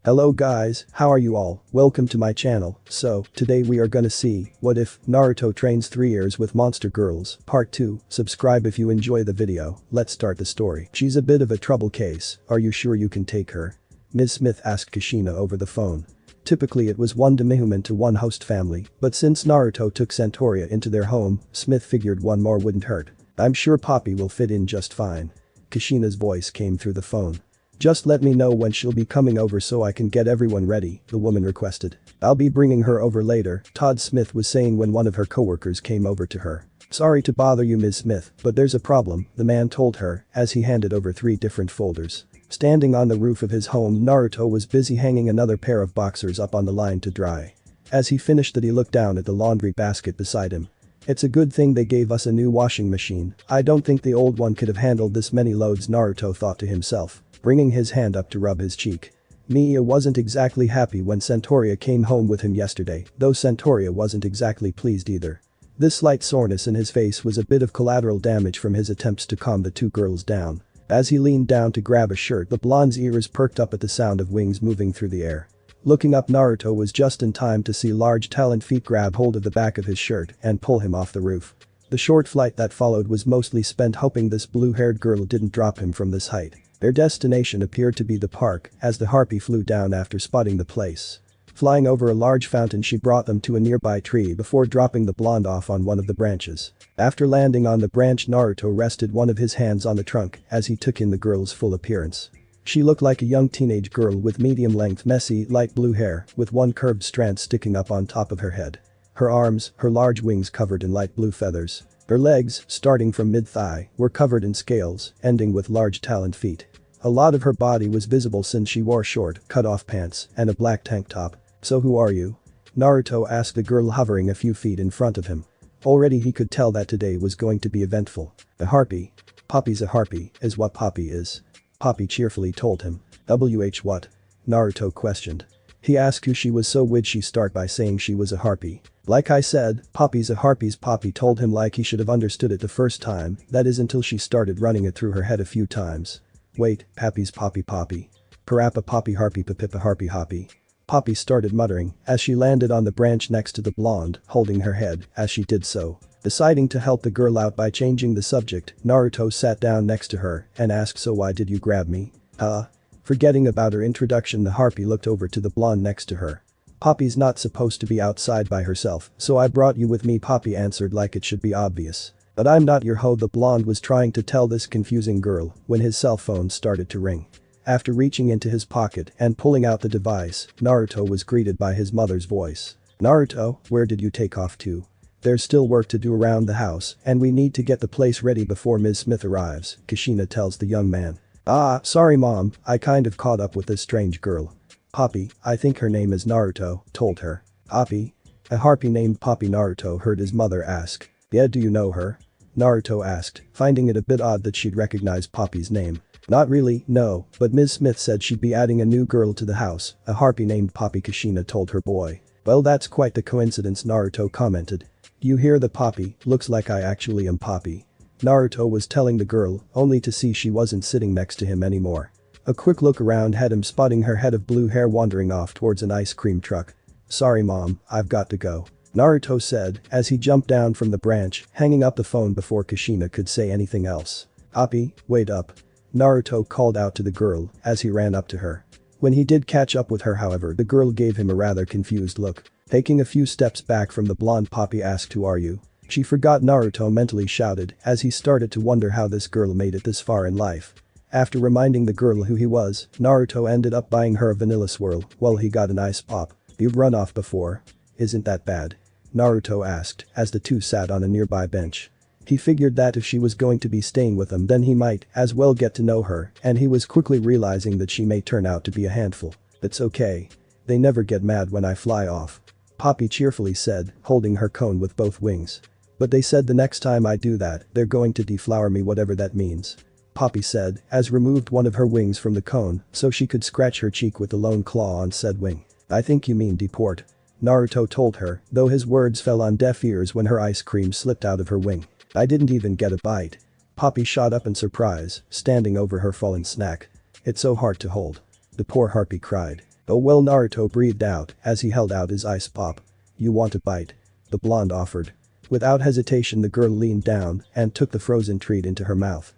Hello guys, how are you all? Welcome to my channel. So, today we are gonna see, what if Naruto trains 3 years with monster girls, part 2. Subscribe if you enjoy the video. Let's start the story. She's a bit of a trouble case, are you sure you can take her? Ms. Smith asked Kushina over the phone. Typically it was one demihumon to one host family, but since Naruto took Santoria into their home, Smith figured one more wouldn't hurt. I'm sure Poppy will fit in just fine. Kushina's voice came through the phone. Just let me know when she'll be coming over so I can get everyone ready, the woman requested. I'll be bringing her over later, Todd Smith was saying when one of her coworkers came over to her. Sorry to bother you Ms. Smith, but there's a problem, the man told her, as he handed over 3 different folders. Standing on the roof of his home, Naruto was busy hanging another pair of boxers up on the line to dry. As he finished that, he looked down at the laundry basket beside him. It's a good thing they gave us a new washing machine, I don't think the old one could have handled this many loads, Naruto thought to himself, bringing his hand up to rub his cheek. Mia wasn't exactly happy when Santoria came home with him yesterday, though Santoria wasn't exactly pleased either. This slight soreness in his face was a bit of collateral damage from his attempts to calm the 2 girls down. As he leaned down to grab a shirt, the blonde's ears perked up at the sound of wings moving through the air. Looking up, Naruto was just in time to see large taloned feet grab hold of the back of his shirt and pull him off the roof. The short flight that followed was mostly spent hoping this blue-haired girl didn't drop him from this height. Their destination appeared to be the park as the harpy flew down after spotting the place. Flying over a large fountain, she brought them to a nearby tree before dropping the blonde off on one of the branches. After landing on the branch, Naruto rested one of his hands on the trunk as he took in the girl's full appearance. She looked like a young teenage girl with medium-length messy light blue hair with one curved strand sticking up on top of her head. Her arms, her large wings covered in light blue feathers. Her legs, starting from mid-thigh, were covered in scales, ending with large taloned feet. A lot of her body was visible since she wore short, cut-off pants and a black tank top. So who are you? Naruto asked the girl hovering a few feet in front of him. Already he could tell that today was going to be eventful. A harpy? Poppy's a harpy, is what Poppy is. Poppy cheerfully told him. What? Naruto questioned. He asked who she was, so would she start by saying she was a harpy? Like I said, Poppy's a harpy's, Poppy told him like he should have understood it the first time, that is until she started running it through her head a few times. Wait, Pappy's Poppy Poppy. Parappa Poppy Harpy Papippa Harpy Hoppy. Poppy started muttering as she landed on the branch next to the blonde, holding her head as she did so. Deciding to help the girl out by changing the subject, Naruto sat down next to her and asked, so why did you grab me? Forgetting about her introduction, the harpy looked over to the blonde next to her. Poppy's not supposed to be outside by herself, so I brought you with me, Poppy answered like it should be obvious. But I'm not your hoe, the blonde was trying to tell this confusing girl when his cell phone started to ring. After reaching into his pocket and pulling out the device, Naruto was greeted by his mother's voice. Naruto, where did you take off to? There's still work to do around the house and we need to get the place ready before Ms. Smith arrives, Kushina tells the young man. Sorry mom, I kind of caught up with this strange girl. Poppy, I think her name is Naruto, told her. Poppy? A harpy named Poppy, Naruto heard his mother ask. Yeah, do you know her? Naruto asked, finding it a bit odd that she'd recognize Poppy's name. Not really, no, but Ms. Smith said she'd be adding a new girl to the house, a harpy named Poppy, Kushina told her boy. Well, that's quite the coincidence, Naruto commented. You hear the Poppy, looks like I actually am Poppy. Naruto was telling the girl, only to see she wasn't sitting next to him anymore. A quick look around had him spotting her head of blue hair wandering off towards an ice cream truck. Sorry mom, I've got to go. Naruto said as he jumped down from the branch, hanging up the phone before Kushina could say anything else. Poppy, wait up. Naruto called out to the girl as he ran up to her. When he did catch up with her, however, the girl gave him a rather confused look. Taking a few steps back from the blonde, Poppy asked, who are you? She forgot, Naruto mentally shouted as he started to wonder how this girl made it this far in life. After reminding the girl who he was, Naruto ended up buying her a vanilla swirl while he got an ice pop. You've run off before? Isn't that bad? Naruto asked as the two sat on a nearby bench. He figured that if she was going to be staying with him, then he might as well get to know her, and he was quickly realizing that she may turn out to be a handful. It's okay. They never get mad when I fly off. Poppy cheerfully said, holding her cone with both wings. But they said the next time I do that, they're going to deflower me, whatever that means. Poppy said as removed one of her wings from the cone so she could scratch her cheek with the lone claw on said wing. I think you mean deport. Naruto told her, though his words fell on deaf ears when her ice cream slipped out of her wing. I didn't even get a bite. Poppy shot up in surprise, standing over her fallen snack. It's so hard to hold. The poor harpy cried. "Oh well," Naruto breathed out as he held out his ice pop. "You want a bite?" the blonde offered. Without hesitation the girl leaned down and took the frozen treat into her mouth.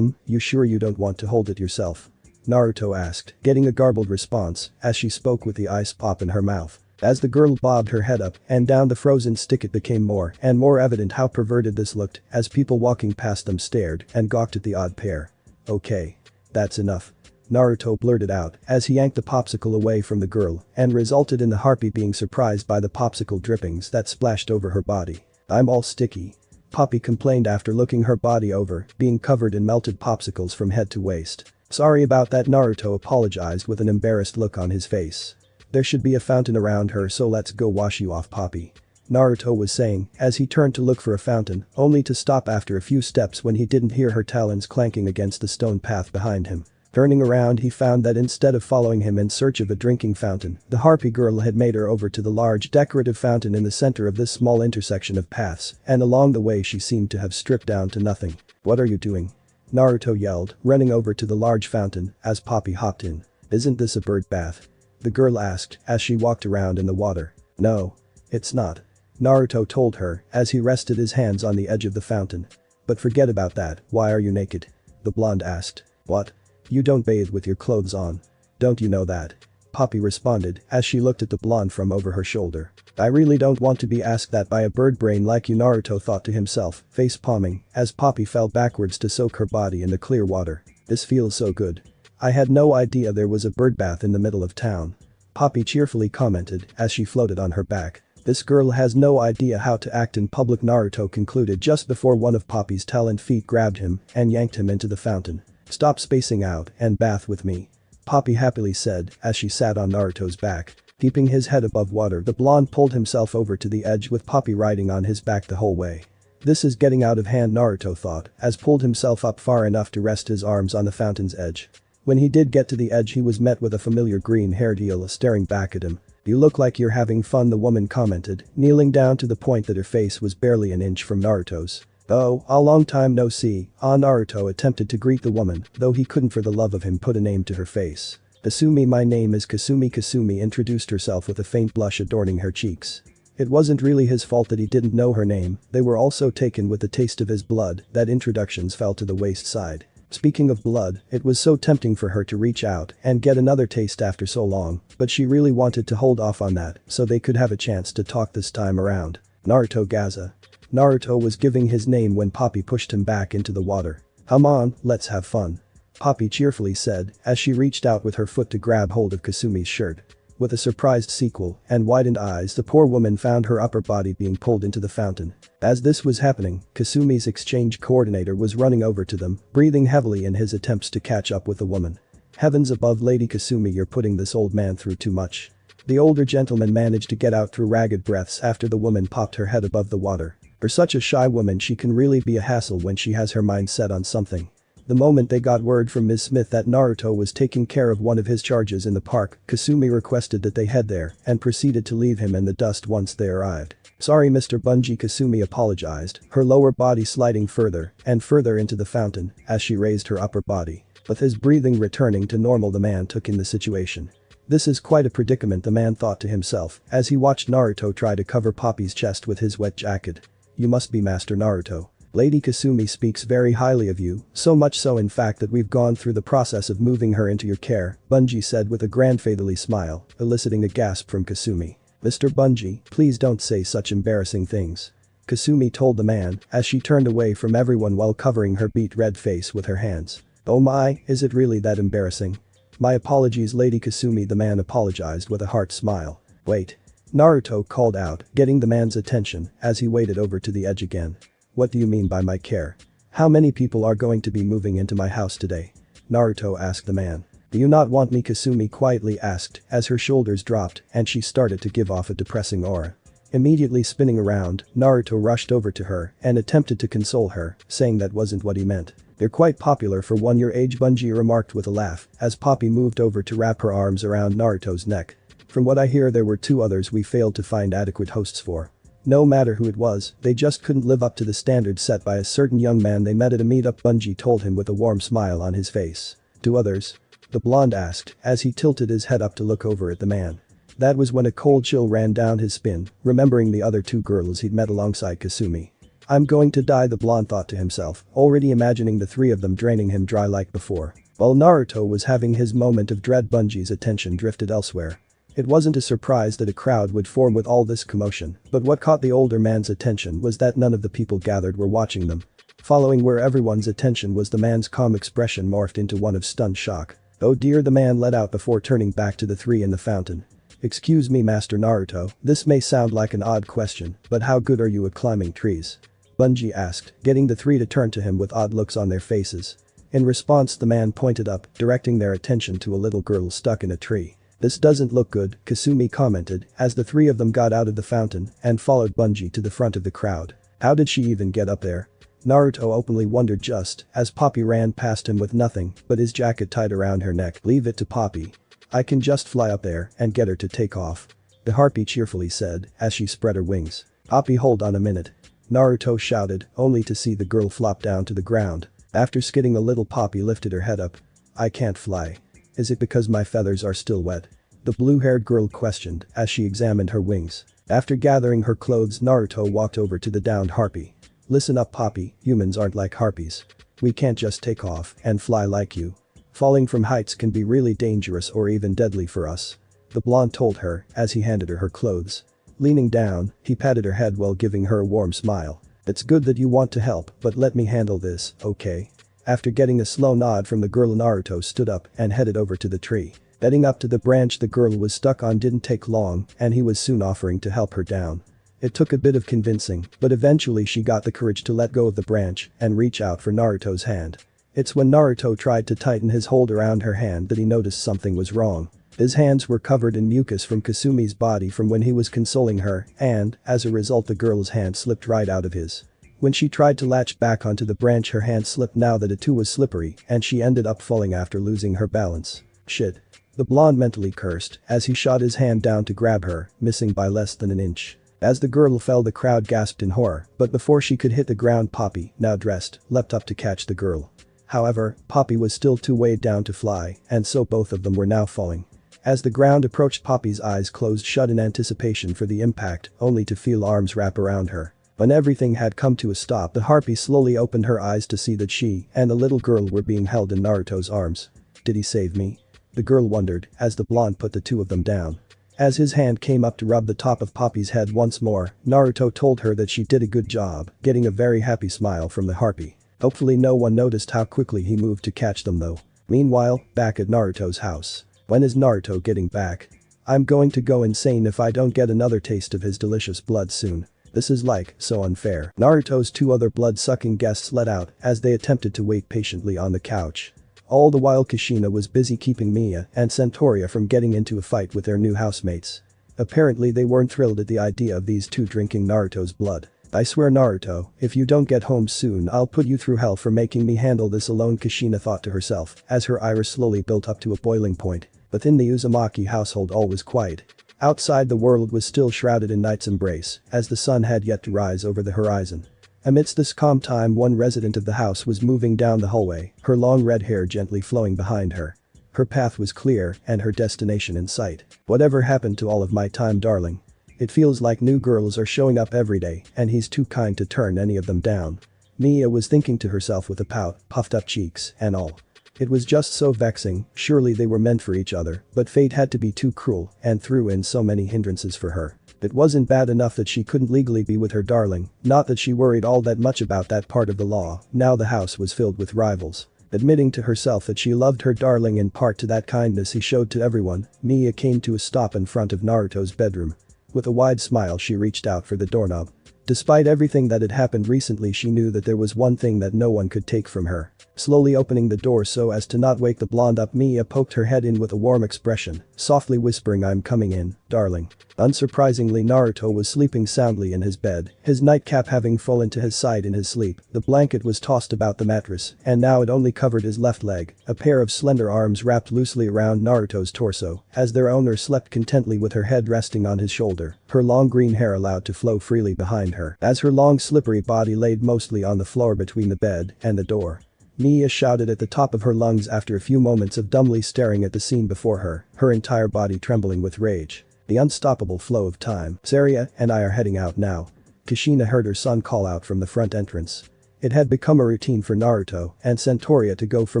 You sure you don't want to hold it yourself?" Naruto asked, getting a garbled response as she spoke with the ice pop in her mouth. As the girl bobbed her head up and down the frozen stick, it became more and more evident how perverted this looked as people walking past them stared and gawked at the odd pair. "Okay. That's enough," Naruto blurted out as he yanked the popsicle away from the girl and resulted in the harpy being surprised by the popsicle drippings that splashed over her body. "I'm all sticky," Poppy complained after looking her body over, being covered in melted popsicles from head to waist. "Sorry about that," Naruto apologized with an embarrassed look on his face. "There should be a fountain around her, so let's go wash you off, Poppy," Naruto was saying as he turned to look for a fountain, only to stop after a few steps when he didn't hear her talons clanking against the stone path behind him. Turning around, he found that instead of following him in search of a drinking fountain, the harpy girl had made her over to the large decorative fountain in the center of this small intersection of paths, and along the way she seemed to have stripped down to nothing. "What are you doing?" Naruto yelled, running over to the large fountain as Poppy hopped in. "Isn't this a bird bath?" the girl asked as she walked around in the water. "No. It's not," Naruto told her as he rested his hands on the edge of the fountain. "But forget about that, why are you naked?" the blonde asked. "What? You don't bathe with your clothes on. Don't you know that?" Poppy responded as she looked at the blonde from over her shoulder. "I really don't want to be asked that by a bird brain like you," Naruto thought to himself, face palming as Poppy fell backwards to soak her body in the clear water. "This feels so good. I had no idea there was a bird bath in the middle of town," Poppy cheerfully commented as she floated on her back. "This girl has no idea how to act in public," Naruto concluded just before one of Poppy's talent feet grabbed him and yanked him into the fountain. "Stop spacing out and bath with me," Poppy happily said as she sat on Naruto's back. Keeping his head above water, the blonde pulled himself over to the edge with Poppy riding on his back the whole way. "This is getting out of hand," Naruto thought as pulled himself up far enough to rest his arms on the fountain's edge. When he did get to the edge, he was met with a familiar green-haired eel staring back at him. "You look like you're having fun," the woman commented, kneeling down to the point that her face was barely an inch from Naruto's. "Oh, a long time no see," Naruto attempted to greet the woman, though he couldn't for the love of him put a name to her face. "Kasumi, my name is Kasumi." Kasumi introduced herself with a faint blush adorning her cheeks. It wasn't really his fault that he didn't know her name, they were all so taken with the taste of his blood that introductions fell to the wayside. Speaking of blood, it was so tempting for her to reach out and get another taste after so long, but she really wanted to hold off on that so they could have a chance to talk this time around. "Naruto Gaza." Naruto was giving his name when Poppy pushed him back into the water. "Come on, let's have fun," Poppy cheerfully said as she reached out with her foot to grab hold of Kasumi's shirt. With a surprised sequel and widened eyes, the poor woman found her upper body being pulled into the fountain. As this was happening, Kasumi's exchange coordinator was running over to them, breathing heavily in his attempts to catch up with the woman. "Heavens above, Lady Kasumi, you're putting this old man through too much." The older gentleman managed to get out through ragged breaths after the woman popped her head above the water. For such a shy woman, she can really be a hassle when she has her mind set on something. The moment they got word from Ms. Smith that Naruto was taking care of one of his charges in the park, Kasumi requested that they head there and proceeded to leave him in the dust once they arrived. "Sorry, Mr. Bunji," Kasumi apologized, her lower body sliding further and further into the fountain as she raised her upper body. With his breathing returning to normal, the man took in the situation. "This is quite a predicament," the man thought to himself as he watched Naruto try to cover Poppy's chest with his wet jacket. "You must be Master Naruto. Lady Kasumi speaks very highly of you, so much so in fact that we've gone through the process of moving her into your care," Bunji said with a grandfatherly smile, eliciting a gasp from Kasumi. "Mr. Bunji, please don't say such embarrassing things," Kasumi told the man as she turned away from everyone while covering her beet red face with her hands. "Oh my, is it really that embarrassing? My apologies, Lady Kasumi," the man apologized with a heart smile. "Wait," Naruto called out, getting the man's attention as he waded over to the edge again. "What do you mean by my care? How many people are going to be moving into my house today?" Naruto asked the man. "Do you not want me?" Kasumi quietly asked as her shoulders dropped and she started to give off a depressing aura. Immediately spinning around, Naruto rushed over to her and attempted to console her, saying that wasn't what he meant. "They're quite popular for one your age," Bunji remarked with a laugh as Poppy moved over to wrap her arms around Naruto's neck. "From what I hear, there were 2 others we failed to find adequate hosts for. No matter who it was, they just couldn't live up to the standards set by a certain young man they met at a meetup," Bunji told him with a warm smile on his face. "2 others? The blonde asked as he tilted his head up to look over at the man. That was when a cold chill ran down his spine, remembering the other two girls he'd met alongside Kasumi. I'm going to die, the blonde thought to himself, already imagining the three of them draining him dry like before. While Naruto was having his moment of dread, Bunji's attention drifted elsewhere. It wasn't a surprise that a crowd would form with all this commotion, but what caught the older man's attention was that none of the people gathered were watching them. Following where everyone's attention was, the man's calm expression morphed into one of stunned shock. "Oh dear," the man let out before turning back to the three in the fountain. "Excuse me, Master Naruto, this may sound like an odd question, but how good are you at climbing trees?" Bunji asked, getting the three to turn to him with odd looks on their faces. In response, the man pointed up, directing their attention to a little girl stuck in a tree. "This doesn't look good," Kasumi commented as the three of them got out of the fountain and followed Bunji to the front of the crowd. How did she even get up there? Naruto openly wondered just as Poppy ran past him with nothing but his jacket tied around her neck. "Leave it to Poppy. I can just fly up there and get her to take off," the harpy cheerfully said as she spread her wings. "Poppy, hold on a minute," Naruto shouted, only to see the girl flop down to the ground. After skidding a little, Poppy lifted her head up. "I can't fly. Is it because my feathers are still wet?" the blue-haired girl questioned as she examined her wings. After gathering her clothes, Naruto walked over to the downed harpy. "Listen up, Poppy, humans aren't like harpies. We can't just take off and fly like you. Falling from heights can be really dangerous or even deadly for us," the blonde told her as he handed her clothes. Leaning down, he patted her head while giving her a warm smile. "It's good that you want to help, but let me handle this, okay?" After getting a slow nod from the girl, Naruto stood up and headed over to the tree. Heading up to the branch the girl was stuck on didn't take long, and he was soon offering to help her down. It took a bit of convincing, but eventually she got the courage to let go of the branch and reach out for Naruto's hand. It's when Naruto tried to tighten his hold around her hand that he noticed something was wrong. His hands were covered in mucus from Kasumi's body from when he was consoling her, and, as a result, the girl's hand slipped right out of his. When she tried to latch back onto the branch, her hand slipped now that it too was slippery, and she ended up falling after losing her balance. "Shit." The blonde mentally cursed as he shot his hand down to grab her, missing by less than an inch. As the girl fell, the crowd gasped in horror, but before she could hit the ground, Poppy, now dressed, leapt up to catch the girl. However, Poppy was still too weighed down to fly, and so both of them were now falling. As the ground approached, Poppy's eyes closed shut in anticipation for the impact, only to feel arms wrap around her. When everything had come to a stop, the harpy slowly opened her eyes to see that she and the little girl were being held in Naruto's arms. "Did he save me?" the girl wondered as the blonde put the two of them down. As his hand came up to rub the top of Poppy's head once more, Naruto told her that she did a good job, getting a very happy smile from the harpy. Hopefully no one noticed how quickly he moved to catch them though. Meanwhile, back at Naruto's house. When is Naruto getting back? I'm going to go insane if I don't get another taste of his delicious blood soon. This is like, so unfair. Naruto's two other blood-sucking guests let out as they attempted to wait patiently on the couch. All the while Kushina was busy keeping Mia and Centauria from getting into a fight with their new housemates. Apparently they weren't thrilled at the idea of these two drinking Naruto's blood. "I swear, Naruto, if you don't get home soon, I'll put you through hell for making me handle this alone," Kushina thought to herself as her ire slowly built up to a boiling point. Within the Uzumaki household all was quiet. Outside, the world was still shrouded in night's embrace as the sun had yet to rise over the horizon. Amidst this calm time, one resident of the house was moving down the hallway, her long red hair gently flowing behind her. Her path was clear and her destination in sight. "Whatever happened to all of my time, darling? It feels like new girls are showing up every day and he's too kind to turn any of them down." Mia was thinking to herself with a pout, puffed up cheeks and all. It was just so vexing, surely they were meant for each other, but fate had to be too cruel and threw in so many hindrances for her. It wasn't bad enough that she couldn't legally be with her darling, not that she worried all that much about that part of the law, now the house was filled with rivals. Admitting to herself that she loved her darling in part to that kindness he showed to everyone, Mia came to a stop in front of Naruto's bedroom. With a wide smile she reached out for the doorknob. Despite everything that had happened recently, she knew that there was one thing that no one could take from her. Slowly opening the door so as to not wake the blonde up, Mia poked her head in with a warm expression, softly whispering, "I'm coming in, darling." Unsurprisingly, Naruto was sleeping soundly in his bed, his nightcap having fallen to his side in his sleep. The blanket was tossed about the mattress, and now it only covered his left leg, a pair of slender arms wrapped loosely around Naruto's torso, as their owner slept contently with her head resting on his shoulder, her long green hair allowed to flow freely behind her, as her long slippery body laid mostly on the floor between the bed and the door. Mia shouted at the top of her lungs after a few moments of dumbly staring at the scene before her, her entire body trembling with rage. The unstoppable flow of time. Saria and I are heading out now. Kushina heard her son call out from the front entrance. It had become a routine for Naruto and Santoria to go for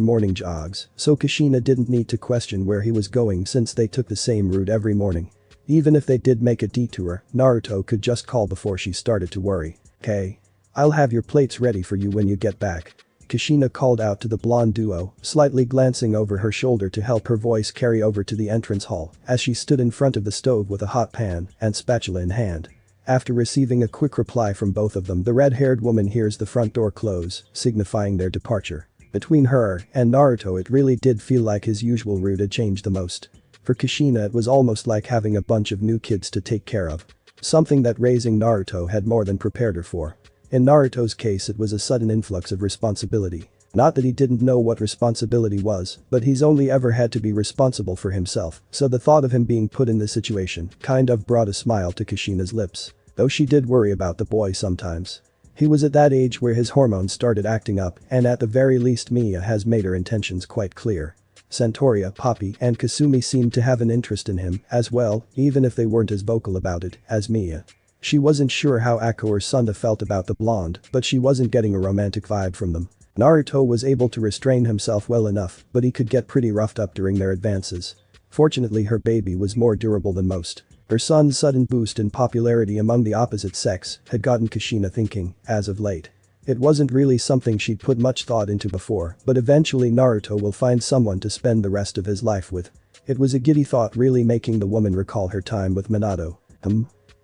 morning jogs, so Kushina didn't need to question where he was going since they took the same route every morning. Even if they did make a detour, Naruto could just call before she started to worry. "Okay. I'll have your plates ready for you when you get back." Kushina called out to the blonde duo, slightly glancing over her shoulder to help her voice carry over to the entrance hall as she stood in front of the stove with a hot pan and spatula in hand. After receiving a quick reply from both of them, the red-haired woman hears the front door close, signifying their departure. Between her and Naruto, it really did feel like his usual route had changed the most. For Kushina, it was almost like having a bunch of new kids to take care of. Something that raising Naruto had more than prepared her for. In Naruto's case, it was a sudden influx of responsibility. Not that he didn't know what responsibility was, but he's only ever had to be responsible for himself, so the thought of him being put in this situation kind of brought a smile to Kushina's lips. Though she did worry about the boy sometimes. He was at that age where his hormones started acting up, and at the very least Mia has made her intentions quite clear. Santoria, Poppy, and Kasumi seemed to have an interest in him as well, even if they weren't as vocal about it as Mia. She wasn't sure how Akko or Sunda felt about the blonde, but she wasn't getting a romantic vibe from them. Naruto was able to restrain himself well enough, but he could get pretty roughed up during their advances. Fortunately, her baby was more durable than most. Her son's sudden boost in popularity among the opposite sex had gotten Kushina thinking, as of late. It wasn't really something she'd put much thought into before, but eventually Naruto will find someone to spend the rest of his life with. It was a giddy thought, really making the woman recall her time with Minato.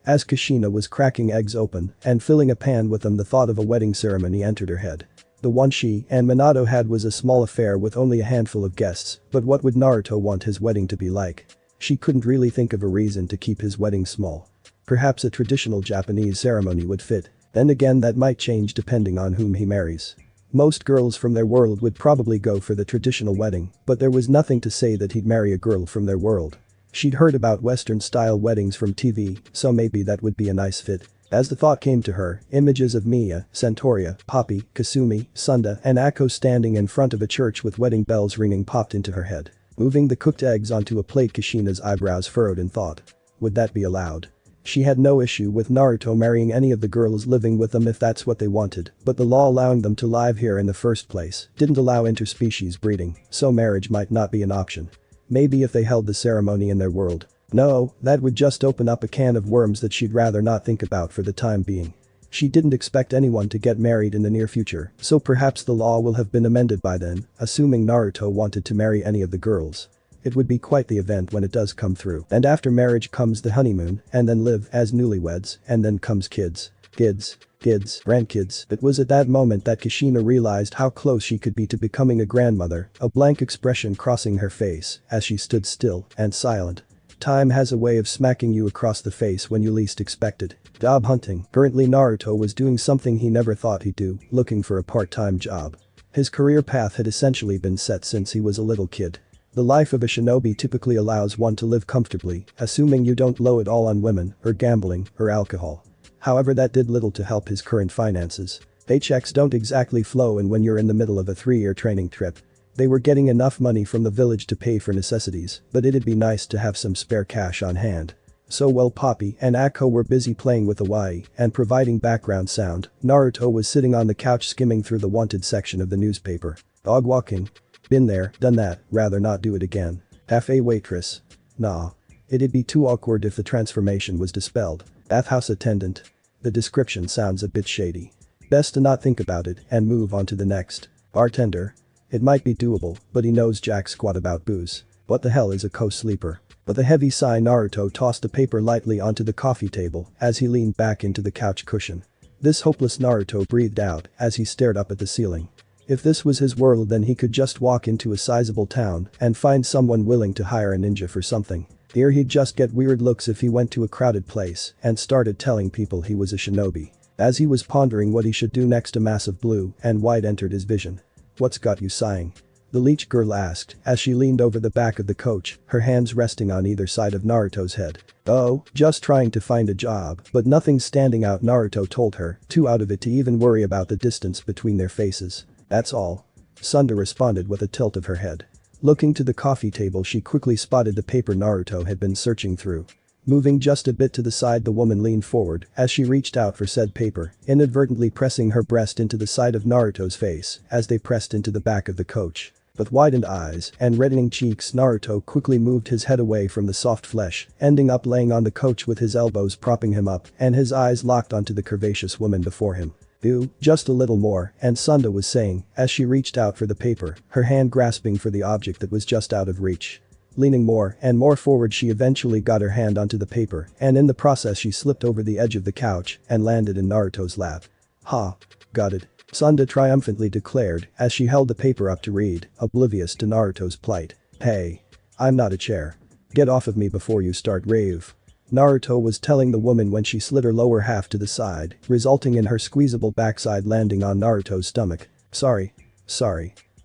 As Kushina was cracking eggs open and filling a pan with them, the thought of a wedding ceremony entered her head. The one she and Minato had was a small affair with only a handful of guests, but what would Naruto want his wedding to be like? She couldn't really think of a reason to keep his wedding small. Perhaps a traditional Japanese ceremony would fit. Then again, that might change depending on whom he marries. Most girls from their world would probably go for the traditional wedding, but there was nothing to say that he'd marry a girl from their world. She'd heard about Western-style weddings from TV, so maybe that would be a nice fit. As the thought came to her, images of Mia, Santoria, Poppy, Kasumi, Sunda, and Akko standing in front of a church with wedding bells ringing popped into her head. Moving the cooked eggs onto a plate, Kushina's eyebrows furrowed in thought. Would that be allowed? She had no issue with Naruto marrying any of the girls living with them if that's what they wanted, but the law allowing them to live here in the first place didn't allow interspecies breeding, so marriage might not be an option. Maybe if they held the ceremony in their world. No, that would just open up a can of worms that she'd rather not think about for the time being. She didn't expect anyone to get married in the near future, so perhaps the law will have been amended by then, assuming Naruto wanted to marry any of the girls. It would be quite the event when it does come through. And after marriage comes the honeymoon, and then live as newlyweds, and then comes kids. Kids, grandkids. It was at that moment that Kushina realized how close she could be to becoming a grandmother, a blank expression crossing her face as she stood still and silent. Time has a way of smacking you across the face when you least expect it. Job hunting. Currently Naruto was doing something he never thought he'd do, looking for a part-time job. His career path had essentially been set since he was a little kid. The life of a shinobi typically allows one to live comfortably, assuming you don't blow it all on women, or gambling, or alcohol. However, that did little to help his current finances. Paychecks don't exactly flow in when you're in the middle of a 3-year training trip. They were getting enough money from the village to pay for necessities, but it'd be nice to have some spare cash on hand. So while Poppy and Akko were busy playing with Hawaii and providing background sound, Naruto was sitting on the couch skimming through the wanted section of the newspaper. Dog walking. Been there, done that, rather not do it again. Cafe waitress. Nah. It'd be too awkward if the transformation was dispelled. Bathhouse attendant. The description sounds a bit shady. Best to not think about it and move on to the next. Bartender. It might be doable, but he knows jack squat about booze. What the hell is a co-sleeper? With a heavy sigh, Naruto tossed the paper lightly onto the coffee table as he leaned back into the couch cushion. This hopeless Naruto breathed out as he stared up at the ceiling. If this was his world, then he could just walk into a sizable town and find someone willing to hire a ninja for something. Here he'd just get weird looks if he went to a crowded place and started telling people he was a shinobi. As he was pondering what he should do next, a mass of blue and white entered his vision. What's got you sighing? The leech girl asked as she leaned over the back of the coach, her hands resting on either side of Naruto's head. Oh, just trying to find a job, but nothing's standing out, Naruto told her, too out of it to even worry about the distance between their faces. That's all. Sunda responded with a tilt of her head. Looking to the coffee table, she quickly spotted the paper Naruto had been searching through. Moving just a bit to the side, the woman leaned forward as she reached out for said paper, inadvertently pressing her breast into the side of Naruto's face as they pressed into the back of the coach. With widened eyes and reddening cheeks, Naruto quickly moved his head away from the soft flesh, ending up laying on the coach with his elbows propping him up and his eyes locked onto the curvaceous woman before him. "Do, just a little more," and Sunda was saying as she reached out for the paper, her hand grasping for the object that was just out of reach. Leaning more and more forward, she eventually got her hand onto the paper, and in the process she slipped over the edge of the couch and landed in Naruto's lap. "Ha. Got it," Sunda triumphantly declared as she held the paper up to read, oblivious to Naruto's plight. "Hey. I'm not a chair. Get off of me before you start rave," Naruto was telling the woman when she slid her lower half to the side, resulting in her squeezable backside landing on Naruto's stomach. Sorry.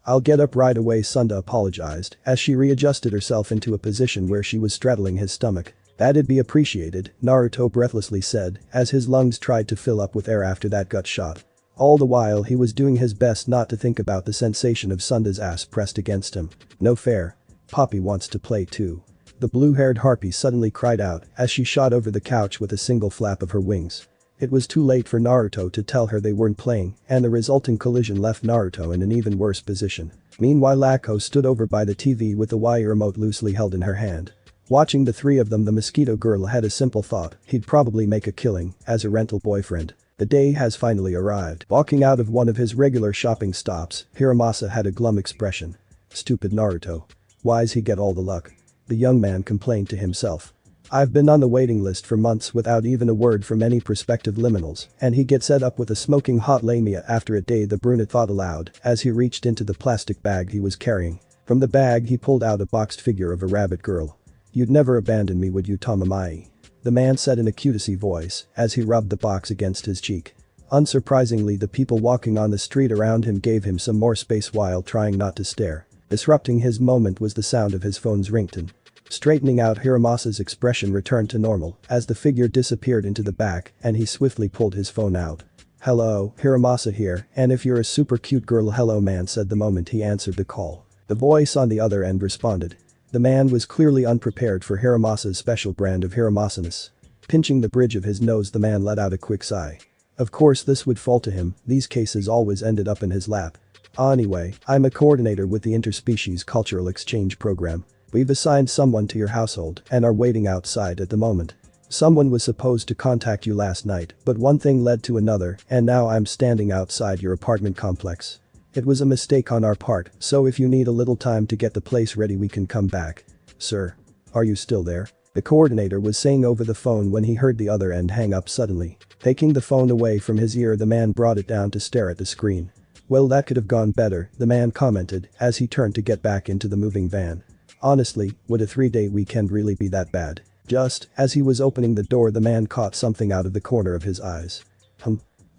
I'll get up right away," Sunda apologized as she readjusted herself into a position where she was straddling his stomach. "That'd be appreciated," Naruto breathlessly said as his lungs tried to fill up with air after that gut shot. All the while he was doing his best not to think about the sensation of Sunda's ass pressed against him. "No fair. Poppy wants to play too," the blue-haired harpy suddenly cried out as she shot over the couch with a single flap of her wings. It was too late for Naruto to tell her they weren't playing, and the resulting collision left Naruto in an even worse position. Meanwhile, Akko stood over by the TV with the wire remote loosely held in her hand. Watching the three of them, the mosquito girl had a simple thought: he'd probably make a killing as a rental boyfriend. The day has finally arrived. Walking out of one of his regular shopping stops, Hiramasa had a glum expression. "Stupid Naruto. Why's he get all the luck?" the young man complained to himself. "I've been on the waiting list for months without even a word from any prospective liminals, and he gets set up with a smoking hot lamia after a day," the brunette thought aloud as he reached into the plastic bag he was carrying. From the bag he pulled out a boxed figure of a rabbit girl. "You'd never abandon me, would you, Tamamai?" the man said in a cutesy voice as he rubbed the box against his cheek. Unsurprisingly, the people walking on the street around him gave him some more space while trying not to stare. Disrupting his moment was the sound of his phone's ringtone. Straightening out, Hiramasa's expression returned to normal as the figure disappeared into the back and he swiftly pulled his phone out. "Hello, Hiramasa here, and if you're a super cute girl, hello man," said the moment he answered the call. The voice on the other end responded. The man was clearly unprepared for Hiramasa's special brand of Hiramasaness. Pinching the bridge of his nose, the man let out a quick sigh. Of course this would fall to him, these cases always ended up in his lap. "Anyway, I'm a coordinator with the Interspecies Cultural Exchange Program. We've assigned someone to your household and are waiting outside at the moment. Someone was supposed to contact you last night, but one thing led to another and now I'm standing outside your apartment complex. It was a mistake on our part, so if you need a little time to get the place ready we can come back." "Sir. Are you still there?" the coordinator was saying over the phone when he heard the other end hang up suddenly. Taking the phone away from his ear, the man brought it down to stare at the screen. "Well, that could have gone better," the man commented as he turned to get back into the moving van. "Honestly, would a 3-day weekend really be that bad?" Just as he was opening the door, the man caught something out of the corner of his eyes.